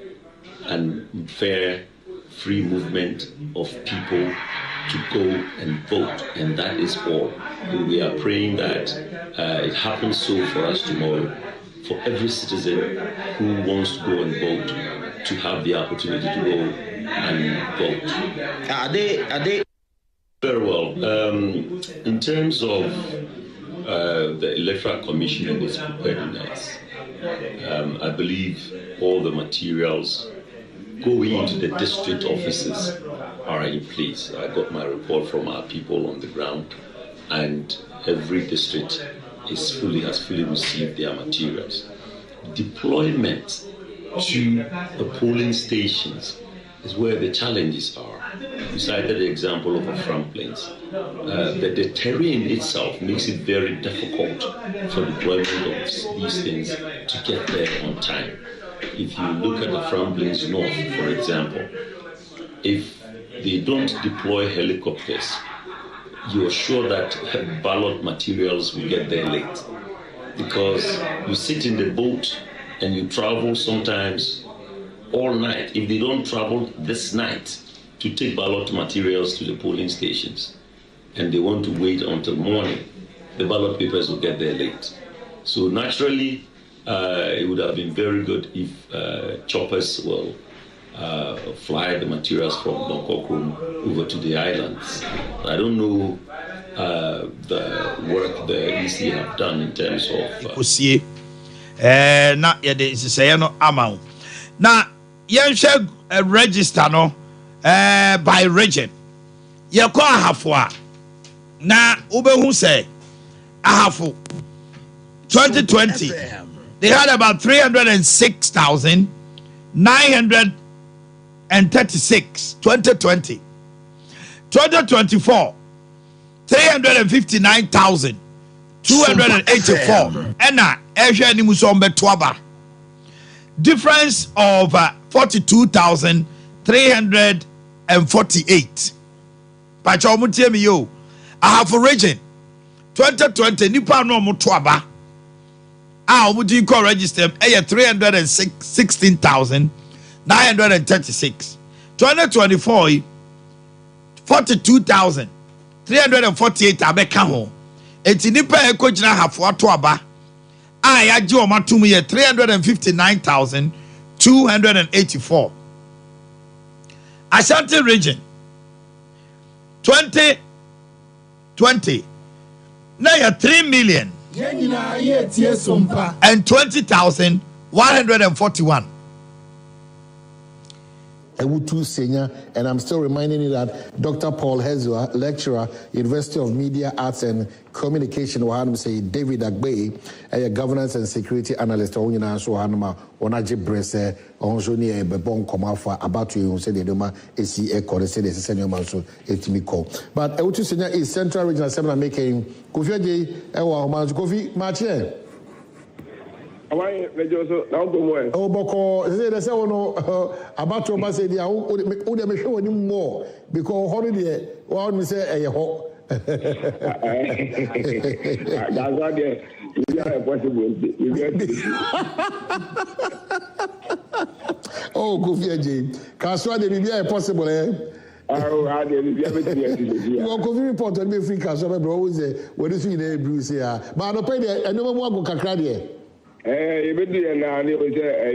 and fair, free movement of people to go and vote, and that is all. We are praying that it happens so for us tomorrow, for every citizen who wants to go and vote to have the opportunity to go and vote. Are they? Very well. In terms of the Electoral Commission and its preparedness, I believe all the materials going into the district offices are in place. I got my report from our people on the ground, and every district has fully received their materials. Deployment to the polling stations is where the challenges are. You cited the example of a Franklins. The terrain itself makes it very difficult for deployment of these things to get there on time. If you look at the Franklins North, for example, if they don't deploy helicopters, you're sure that ballot materials will get there late. Because you sit in the boat and you travel sometimes all night. If they don't travel this night to take ballot materials to the polling stations and they want to wait until morning, the ballot papers will get there late. So naturally, it would have been very good if choppers will fly the materials from Donkokrum over to the islands. I don't know the work the EC have done in terms of na yede isiseye no amount na yenhwe register no by region ye ko ahafo a na obehu say ahafo 2020 they had about 306,936 2020. 2024 359,284 ena ehwe ni musombe twaba difference of 42,348 pacha omutie mi yo ahafo region 2020 nipa no mutwaba omudi ko register 316,936 2024 42,348 abeka ho enti nipa ekogina hafo atwaba yaje o matum ye 359,284 Ashanti region 2020 na ya 3 and 20,141 Ewutu Senior, and I'm still reminding you that Dr. Paul Hezua, lecturer, University of Media Arts and Communication, say David Agbe, a governance and security analyst, Onaji Bresse, Onjoni Bebon Komafa, about to say the Doma, AC Echo, the senior man, so it's me call. But Ewutu Senior is Central Regional Seminar making Kofi Ewa Homan's Kofi Marche. Oh, Boko, they say, about to say, the Ude make sure more because holiday, one say, a ho. That's what they possible. Oh, Kofi J. Kaswa, they be possible, eh? Oh, I didn't well, Kofi report on me free Kaswa, but always what is in the Bruce here. But I don't pay the no more go Kakradi. Even the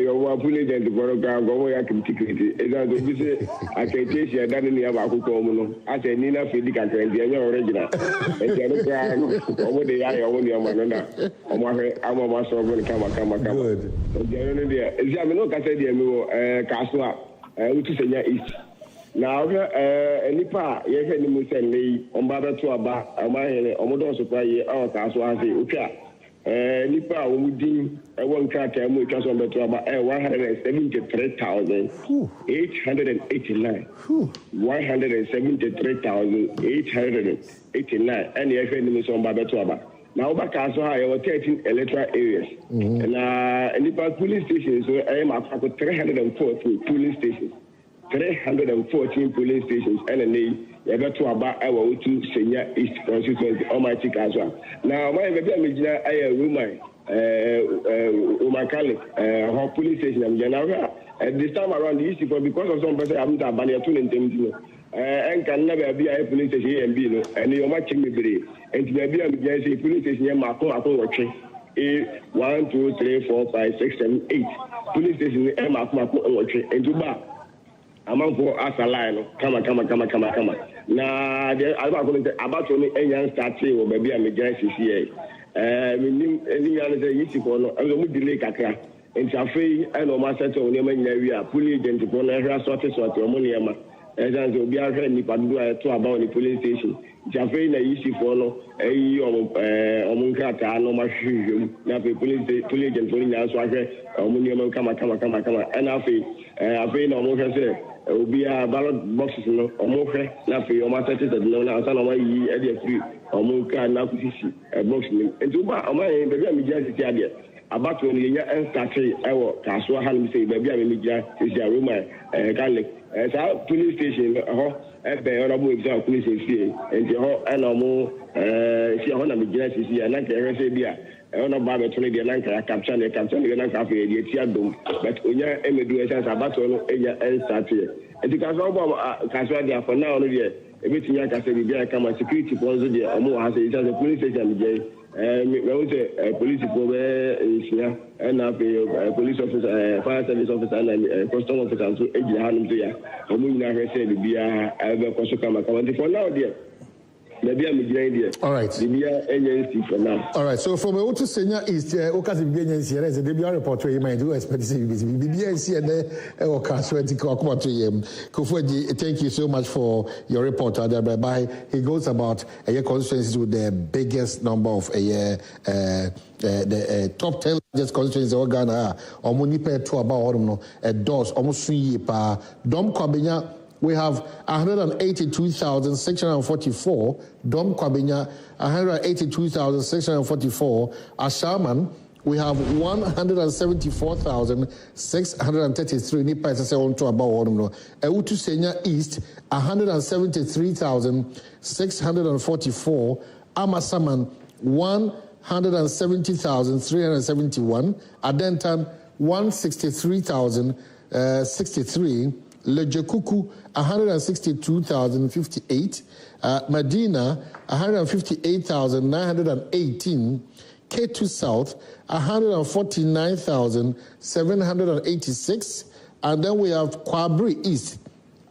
your full agent for a ground, go away. I can take it. As I say, I can take you down in the Abaku. I say, Nina Fedica, and the original. And the other ground, over the eye, over the Amanana. I'm a master of the Kama. Good. Examino Casadio, Casua, which is a East. Now, Nipa, yes, and Musen, on Baba to Aba, Amay, Omodo Supply, our Casua, okay. Nipa Umudin, one cat, and we can better about 173,889. 173,889. And the FM is on Babatuaba. Now, back as I have 13 electoral areas. And nipa police stations so I am at 314 police stations. 314 police stations and you got to about our to senior East Constituency Almighty Castle. Now my baby I woman Umakali police station and general at this time around the issue because of some person I'm not banning to them and can never be a police station and be and you're matching me brave and maybe I'm just a police station Marco watching 1 2 3 4 5 6 7 8 police station and Marco watching and to back among for us a line come now I'm going to about only a young starting or maybe I'm a guy CCA delay kakra nti afei ɛna ɔma settle nneɛma nyina wi a police agent ko na ɛhwɛ asɔte ɔmo nneɛma ɛsan sɛ obi ahwɛ nipa dodo a ɛto aba wɔ police station nti afei na yisifoɔ no ɛyi ɔmo nkrataa na ɔma hwehwɛ mu na afei police agent ko nyinaa nso ahwɛ ɔmo nneɛma kama ɛna afei na ɔmo hwɛ sɛ obi a ballot boxes no ɔmo hwɛ na afei ɔma settle no na asa na ɔma yi ɛde afiri ɔmo nka na kusisi box no nti ɔma yɛ baabi a megya sisi adeɛ about when you started our Kaswa Halim say, baby, I mean, is a room, police station, honorable exam police station, and the animal, she on the genesis here, and I can say, dear, I don't know about the 20 Lanka, capture the Tiadum, but when you're a about and started. And the Kaswa there for now, everything I can say, come and security policy, or more has a police station. Police and police officer, fire service officer, and custom officer, so age hand to ya. Said, be a for now, dear. Maybe I'm a all right. For now. All right. So from a to senior East, Ocas agency, as a debut report, you might do expect to see BBNC and Kofuji, thank you so much for your report. Whereby he goes about a year constituencies with the biggest number of the top 10 largest constituencies in Ghana. Omunipe to about a dose, almost 3 years per Dom Kwabenya. We have 182,644. Dom Kwabenya, 182,644. Ashaman, we have 174,633. Nipa is on to about one. Eutu Senya East, 173,644. Amasaman, 170,371. Adentan, 163,063. Lejekuku 162,058, Medina 158,918, K2 South 149,786, and then we have Kwabri East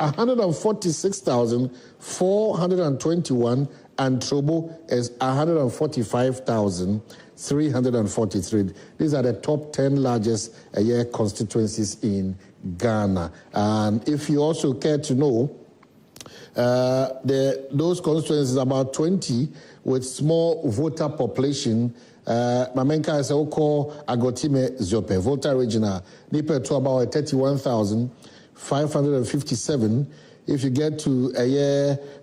146,421, and Trobo is 145,343. These are the top 10 largest constituencies in Ghana. And if you also care to know, those constituencies, about 20 with small voter population. Mamenka is called Agotime Ziope, voter regional. Nipe to about 31,557. If you get to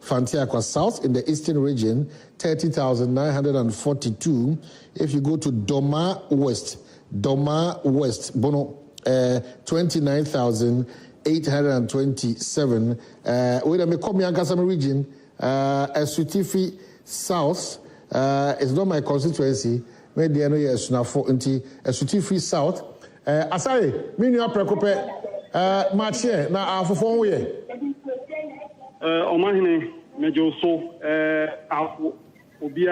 Fantiakwa South in the eastern region, 30,942. If you go to Doma West, Bono, 29,827. When I come here, Kasama region, Esutifi South is not my constituency. Maybe I know yes now for Esutifi South. Asari, mini aprekope match na afofo we. Omahine mejo so Obia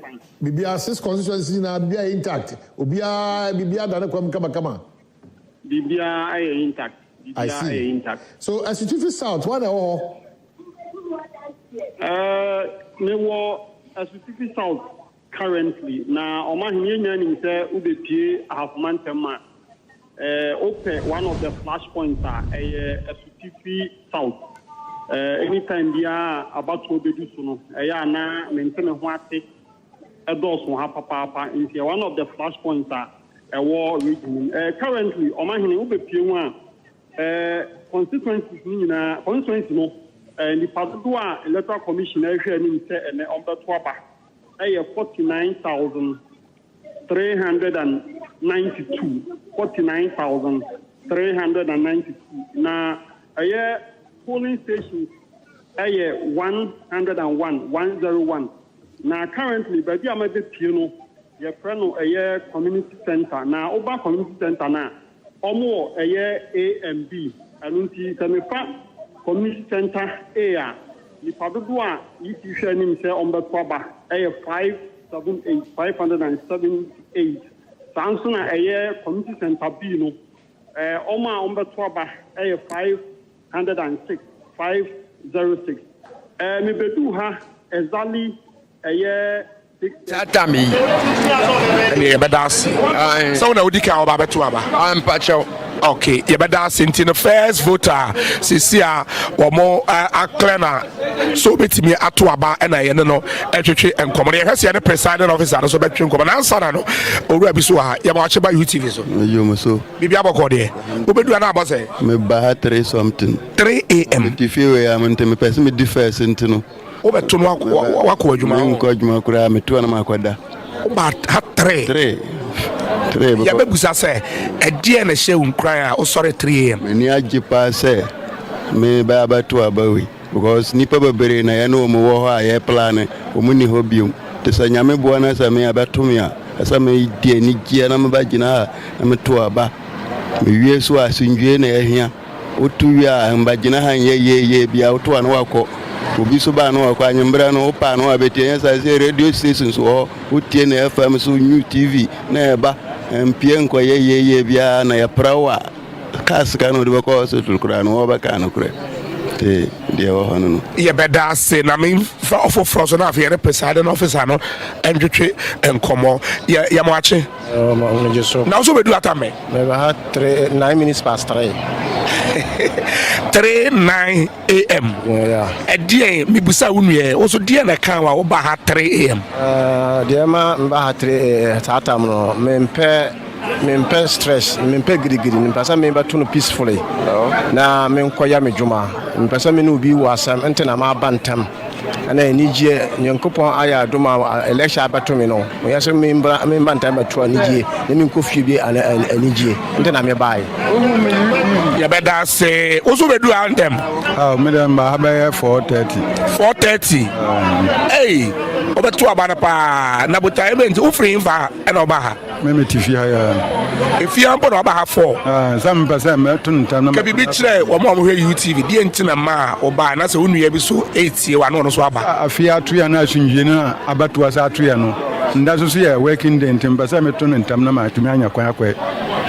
fine. Bibia 6 constituencies na bibia intact. Bibia dane kwam kama. Bibia intact. I see. Intact. So as it is South, what all? Me wo as it is South currently. Na omahine nyanim say ubepie half month ma. Open one of the flashpoints as it is South. Anytime they are about to be done, na maintain what take a dose will have papa into one of the flashpoints a war region. Currently, Omahini will be P1 constituency no, and the Padua Electoral Commission and on the Twapa, 49,300 49,392. Now, polling stations 101. Now, currently, baby, I'm at the Tino, your friend a community center. Now, over community center now, or more a A and B. I don't see some community center A. The Padua, if you share him, say on the Twaba, a 578. Samson a community center B. No, Oma on the Twaba, a 506. 506. Me do ha exactly a year. Tatami. So now we can about to I'm Pacho. Okay, you better send in the first voter. Sisia or more Clena. So bet me at Tuaba and I know entry and common. Has the presiding officer so bet you come and answer. No, or Rabisua, Yamacha by UTV. You must so. Bibi Abakode. Who be doing about say? Me baha 3 something. 3 a.m. If you were me person me differ sentino. Over to Wako Juma. Kojuma Kura, me 2 and Makwada. About 3. Yabebusa say a dear and a shame cry or sorry 3 a.m. Many ajipa say me baba to abawi because nipa babere na ya no mo ho aye plan omuni hobium te sanyame buana sa me abatumia asa me die ni gie na me bagina na me to aba me wie so asundwe na ehia otu ya mbagina han ye bia oto an wako obi so ba no akwa nyembra no pa no abetie sa say radio stations so otie na FM so new TV na eba mpie nko ye bia na ya prawa kas kanu de ko so tulkura no ba kanu kure te dia wo hono no ye beda se na me for frozo na fe presiding officer no endwetwe enkomo ya mo ache na so be do atame me ba 9 minutes past 3 3:09 a.m. Yeah. Edie mi busa unue also die na kan wa wo ba ha 3 a.m. Die ma ba ha 3 tatam no mempe stress mempe girigiri mpasa me ba tunu peacefully na me nkoya me djuma mpasa me no bi wasam entena ma bantam ana enije nyankopon aya doma election abato me no yeso me bantam batu anije na me nkofie bi anije entena me bai ya beda say also be do anthem me dem ba ha 4:30 hey obeto abana pa na buta event ufrin fa na oba ha me tifi ha ya if you am oba ha 4 some person me tun tam na ka bibi kire wo mo hwe UTV die ntina ma oba na se onua bi so 8 wa no so aba afia atu ya na asunje na abatu asa atu ya no ndaso so ya working day ntim pesa me tun tam na ma atumi anya kwan akwa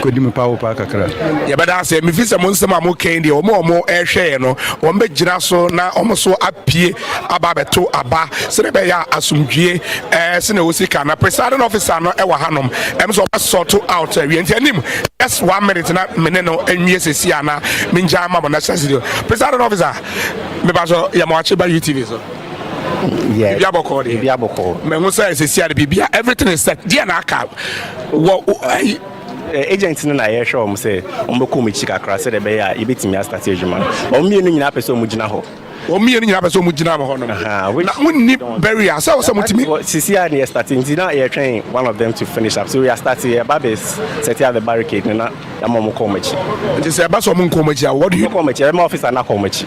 kodi me pawo pa kakra ya beda se me fisa mo nsema mo kan de omo ehwe no wo mbe gira so na omo so apie aba beto aba se ne be ya asumdwie se ne osika na presiding officer no e wa hanom em so sort out we ntianim just 1 minute na mene no enwie sesi ana me nja ma na sasidio presiding officer me ba so ya mo ache ba UTV so yeah biaboko me hu say sesi ada bibia everything is set dia na aka agent no na ye show mo say ombeko mo chika kra say de be ya ibetimi start adwuma o mienu nyina pese o mu gina ho omienu nyina pese o mu gina ho no na munni barrier so so mutimi sisi a na starting na ye train one of them to finish up so we are starting here babes set out the barricade na ya mo komachi nti say ba so mo komachi what do you komachi my officer na komachi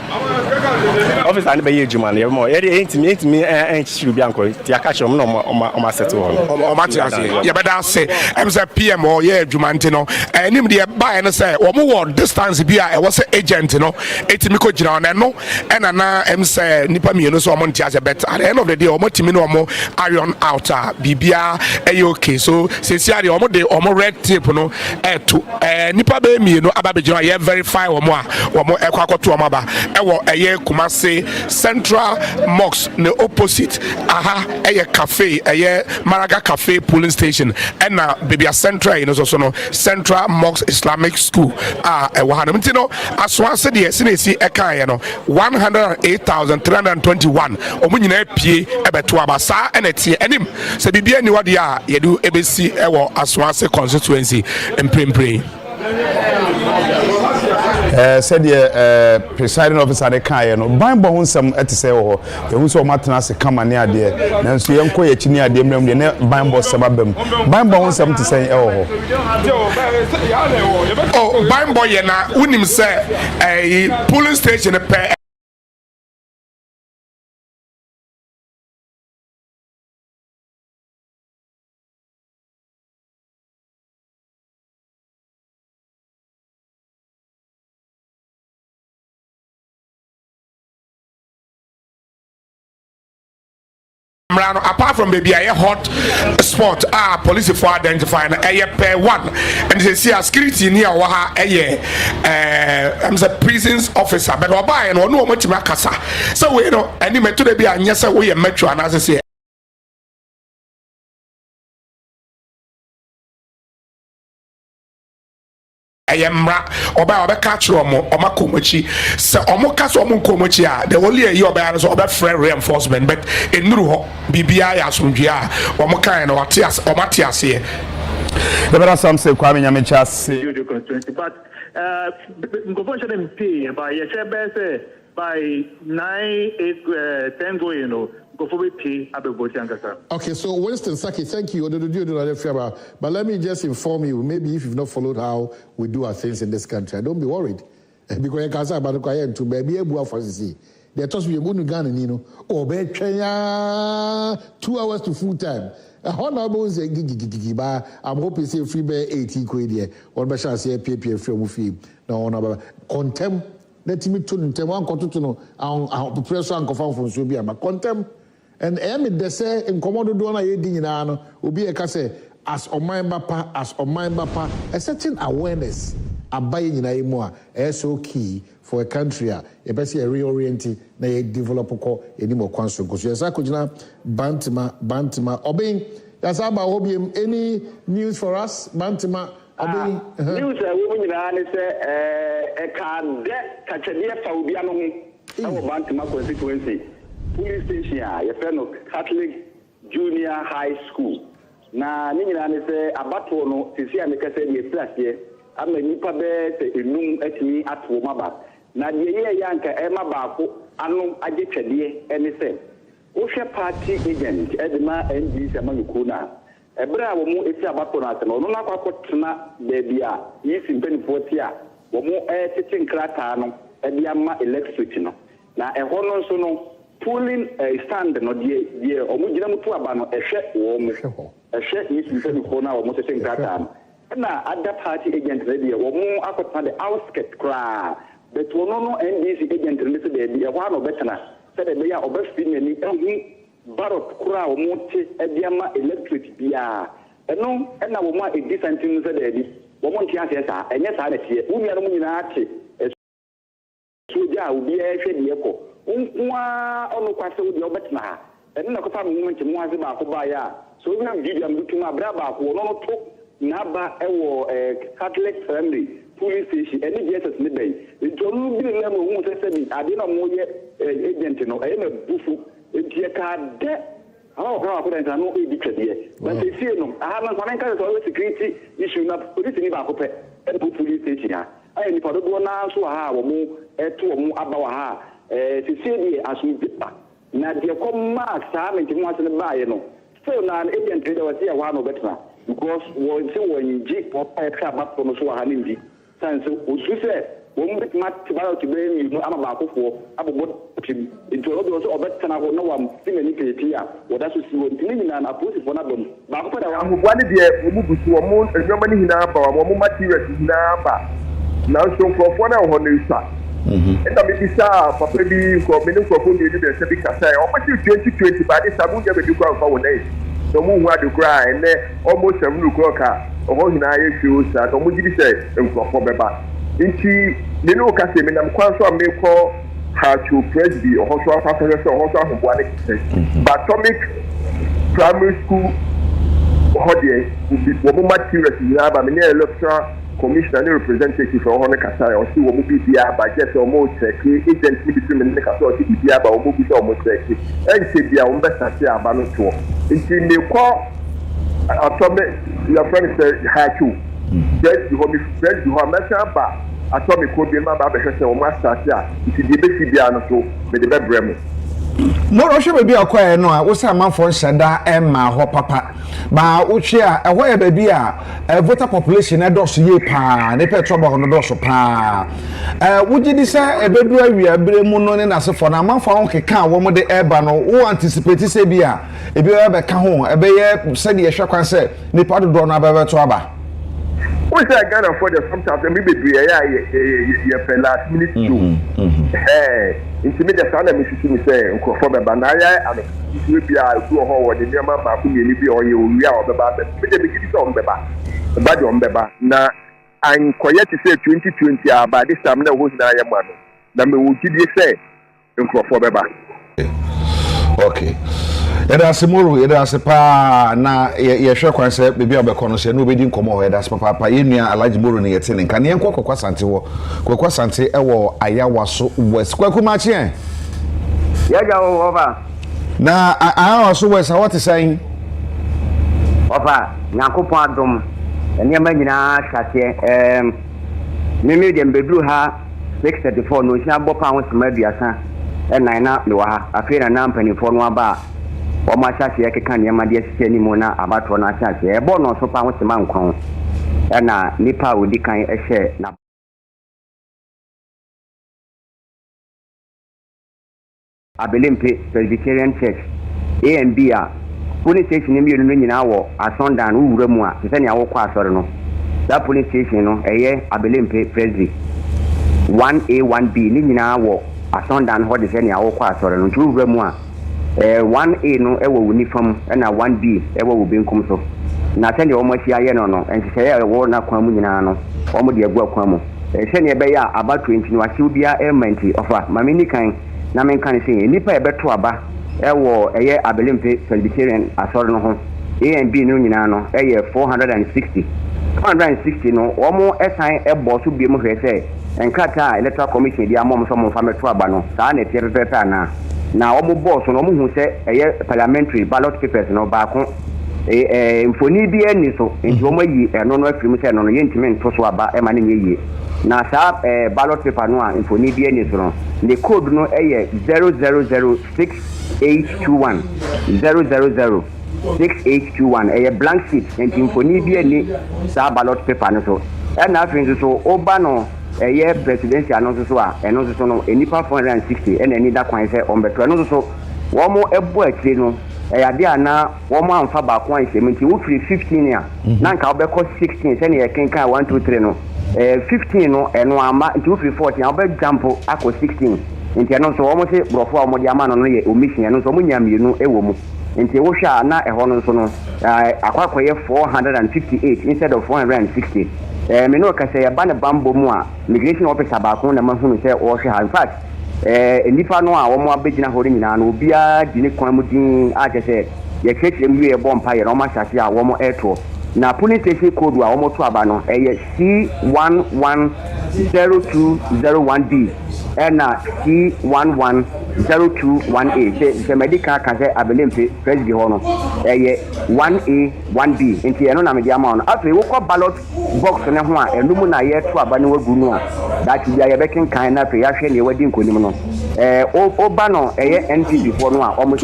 officer na be ye adwuma na mo ye intimi should be anko ti aka che mo no o set ho o ma ti ase ye be da say em say PM o ye adwuma nti no enim de ba na say o mo wo distance bi a e was agent no etimi ko gina on no e na em say nipa mienu so o mo nti ase bet at the end of the day o mo timi no o mo iron out bibia e okay so sincerely o mo de o mo red tape no to nipa be mienu aba be gina ye verify o mo ekwakoto o mo ba e wo eye Kumasi Central Mosque the opposite eye cafe Maraga Cafe polling station and na baby Central you know so no Central Mosque Islamic School wahanam ntino aswa se de sinesi ekan no 108,321 omu nyina pie ebeto abasa enetie enim se bibia ni wode a yedu ebesi ewo aswa se constituency emprempre said the presiding officer de kan no Bible ho nsem ete say wo ehu so matena se kama ne ade nanso yenko ye chini ade mrem de ne Bible sema bam Bible ho nsem te say ho oh Bible ye na unim say police station pe apart from baby a hot spot police for identify na pair one and they see a security near wa I'm the prisons officer but oba no no much makasa so we know any method be anya say we metro and as say ayemra oba catch omo komochi se omo kasa omo komochi the only year oba so oba free reinforcement but enuru ho bibia ya asomdua omo kan na watias omatiase the better some say kwame nyamecha say but government shouldn't pay by by 9 8 10 go you know okay, so Winston Saki, thank you. But let me just inform you, maybe if you've not followed how we do our things in this country, don't be worried. Because I can't say about the to baby able for see. They toss me a good gun, you know, or 2 hours to full time. Honorable say I'm hoping say free bear 18 quid here. Or by chance say pay film fee. No, no, contempt. Let me tune in one to know our pressure and confirm from Subia, but contempt. And they say in Commodore Dona Yedinano will be a case as on my papa, a certain awareness of buying in a more so key for a country, a best reorienting, they develop any more constant. Because yes, I could Bantima, obeying. That's about Obium. Any news for us, Bantima? News woman say a card Cachadia Faubiano, our Bantima constituency. Police station your friend Catholic Junior High School. Na nina ne say abato no sisi ameka say the plus here ama nipa be say enum atimi ato maba. Na de ye yanka e mabako anu age twede ene say wo hwe party agent edema NDC amanyuko na ebra wo mu eti abato na ase no no nakwa baby a yisi mpenifo ti a wo mu tete nkrata no e bia ma electricity no na ehɔ no nso no pulling stand no die omugina mutu aba no ehwe wo mu ehwe yisi mpenifo na wo mu tete nkrata no na other party agent ready wo mu akɔtena the outskirt kra but wo no NDC agent ne se de ehɔ ano betena se de ya obafi nani ehu barot kura wo mu te ediama electric bia eno na wo mu a edisantin se de di wo mu ntia se sa enye sa na tie wo nua no mu nyina ate soja obi ehwe de ekɔ nwa ono kwase wo de obetena ha eno na kofa mu nche mu ase ba ko ba ya so we am video am tuma bra ba ko no to na ba ewo Catholic family police station any Jesus ne bay ejonu bi le mo hu se bi ade na mo ye agent no e na bufu e ka de ha ko den no e bi twede but e see no aha na so nka so security issue na police ni ba ko pe e police station ha ai ni pa do na so ha wo mo eto wo mo aba wa ha se see di asu bipa na de ko mark sa me ti mo ase ne ba ye no so na agent de wa see wa no betra because we say when G pop extra back from so ha ni sanse osu se wo mu bit mat ba to be ni no ama ba akofo abobo tim into odo so obetana ho na wa timani peti a wo da so si wo tini na na police for na dom ba ko da wa mu bwani de wo mu butu wo mu enwoma ni hina ba wo mu materials hina ba na so nkrofo na ho na isa enda me bisa papa bi ko me ni nkrofo ni de se bi kasa o ma 2020 ba de sabu je be kwa fa wo na so mu hu ade kra ene almost 7 o'clock oho hina ye hwe sa to mu gidi se nkrofo beba nti me no ka se me nam kwan so amekọ ha to presby oho so afafere so oho so ahobua ne kise Batomic primary school oho de wo mu materials ni aba me ne electoral commissioner ne representative oho ne kasa o si wo mu bibia ba je se o mo check agent ni bitu me ne kasa o si bibia ba o mo bi se o mo check enche bia o mbesa se aba no to nti ne ko Atomic your friend said ha to Fred you have mentioned ba atɔ me kɔ bi ma ba bɛhwɛ sɛ wɔn asase a nti deɛ bɛsi bia no so mede bɛbrɛ mu. Mo rohwe baby akwae no a wo say amanfo nhyɛda ɛma hɔ papa ba wohwe a ɛhɔ yɛ baby a voter population ɛdɔso yie paa ne petrol ba hɔ no dɔso paa wogye di sɛ ɛbɛdu awia bere mu no ne nasefo na amanfo ho keka wo mo de ɛba no wo anticipate sɛ bi a ebi ɛbɛka ho ɛbɛyɛ sɛ de ɛhwɛ kwan sɛ nipa dodo no abɛbɛto aba. We say Ghana for the sometimes we be do last minute too. Into me the sound of me say for the banaya and you be a do or the near man back me be or you are the bad. Me the beginning on the bad on the bad. Now I'm quiet to say 2020 by this time now who's na man. Na me will give you say for the bad. Okay. Eda semoro eda sepa na ye hwe kwan se bebia obekọ no se no obedi nkomo eda sepa papa ye nua alaji moro ne yete ne kan ye nkọ kokwa sante wo kokwa sante ewo ayawa so west kwaku ma chi en ye ga wo oba na ayawa so west what is saying oba nyankopon adom ene ma nyina hwase mimi dem bedru ha 634 no hia bopa ho sema aduasa enan na me wa ha afei na mpanifo no aba o ma hwase ye keka ne ma de asise ni mu na abato na hwase e bo no so pa ho sema nkwan na nipa odi kan ehye na Abelempe Presbyterian Church AMB a police station mi yenu nyina wo asondan wura mu a se ne awokọ asore no that police station no eye Abelempe Presby 1A 1B ni nyina wo asondan ho de se ne awokọ asore no wura mu a 1A no ewo uniform na 1B ewo wo benkum so na se ne wo machi aye no no ense ye wo na kwan mu nyina no wo mo de agu akwan mu se ne be ya aba 20 no achi obia element ofa mamini kan na men kan say nipa ebeto aba ewo eye Abelempe Presbyterian asore no ho AMB no nyina no eye 460 no omo esan ebo so biem hwe say enkata electoral commission dia mom so mo fa meto aba no saa na tie pepe na omo boss no omo hu say eye parliamentary ballot papers no ba ko mfoni bi eni so nti omo yi eno no afiri mu say no no yentime nto so aba e ma ne yeye na sa ballot paper no a mfoni bi eni so no the code no eye 000681 0006821 eye blank sheet nti mfoni bi eni sa ballot paper no so na afiri so oba no eye presidential no so a eno so no enipa 460 ena eni da kwan say ombeto eno so wo mo ebo akire no ade ana wo mo amfa ba kwan hye menti wo firi 15 a na nka obekọ 16 se ne ye kenka 1 2 3 no 15 no eno ama nti wo firi 14 obe jump akọ 16 nti eno so wo mo se brofo a mo de ama no ye omission eno so mo nyamienu ewo mu nti wo hwa na eho no so no akwakoye 458 instead of 460 me no ka say ba ne bambo mu a migration officer ba ko na mahunu say wo hwe ha in fact nipa no a wo mo abegina hore nyina no obia di ne kwan mu din a je say ye keke mu ye bompa ye no ma hwase a wo mo eto na police station code a wo mo to aba no eye C110201D na C110218 se medical ka say Abelempe Presby ho no eye 1A 1B enti eno na me dia ma no afi wo ko ballot box ne ho a enum na ye to aba ne wagu no a that bia ye bekin kan na pe ya hwe ne wadi nkonim no oba no eye NPP fo no a o mo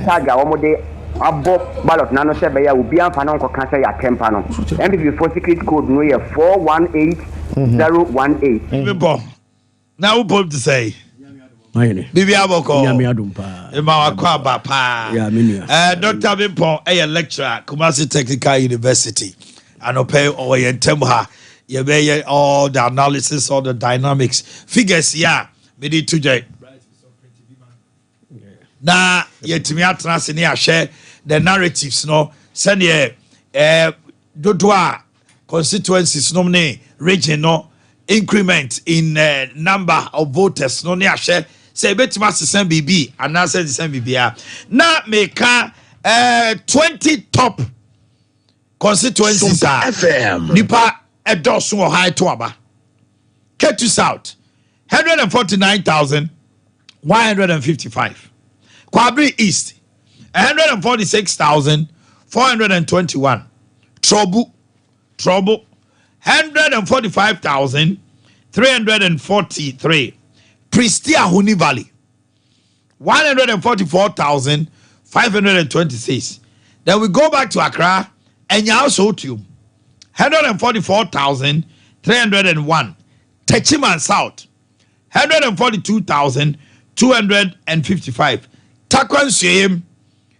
tag a o mo de abo ballot na no se be ya obi amfa no nko kan say ya tempa no NPP for secret code no ye 418018 now who to say Bibi Aboko Wakwa pa Dr. Bimpon a lecturer Kumasi Technical University and pay or Yentemha ye all the analysis, all the dynamics figures me to jay na yetimi atrans ni ahye the narratives no send ye dodoa constituencies no ne region no increment in number of voters no ne ahye say betima sesen bibi and na say sesen bibia na meka 20 top constituencies FM nipa edoso o high to aba Ketu South 149,155 Kwabri East 146,421 Trouble 145,000 343. Pristia Huni Valley 144,526. Then we go back to Accra and Yaosotium 144,301. Techiman South 142,255. Takwan Siem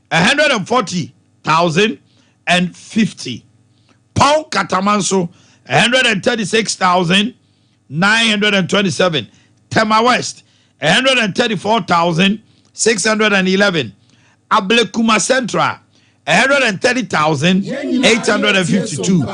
140,050. Pound Katamanso 136,927. Tema West 134,611. Ablekuma Central 130,852.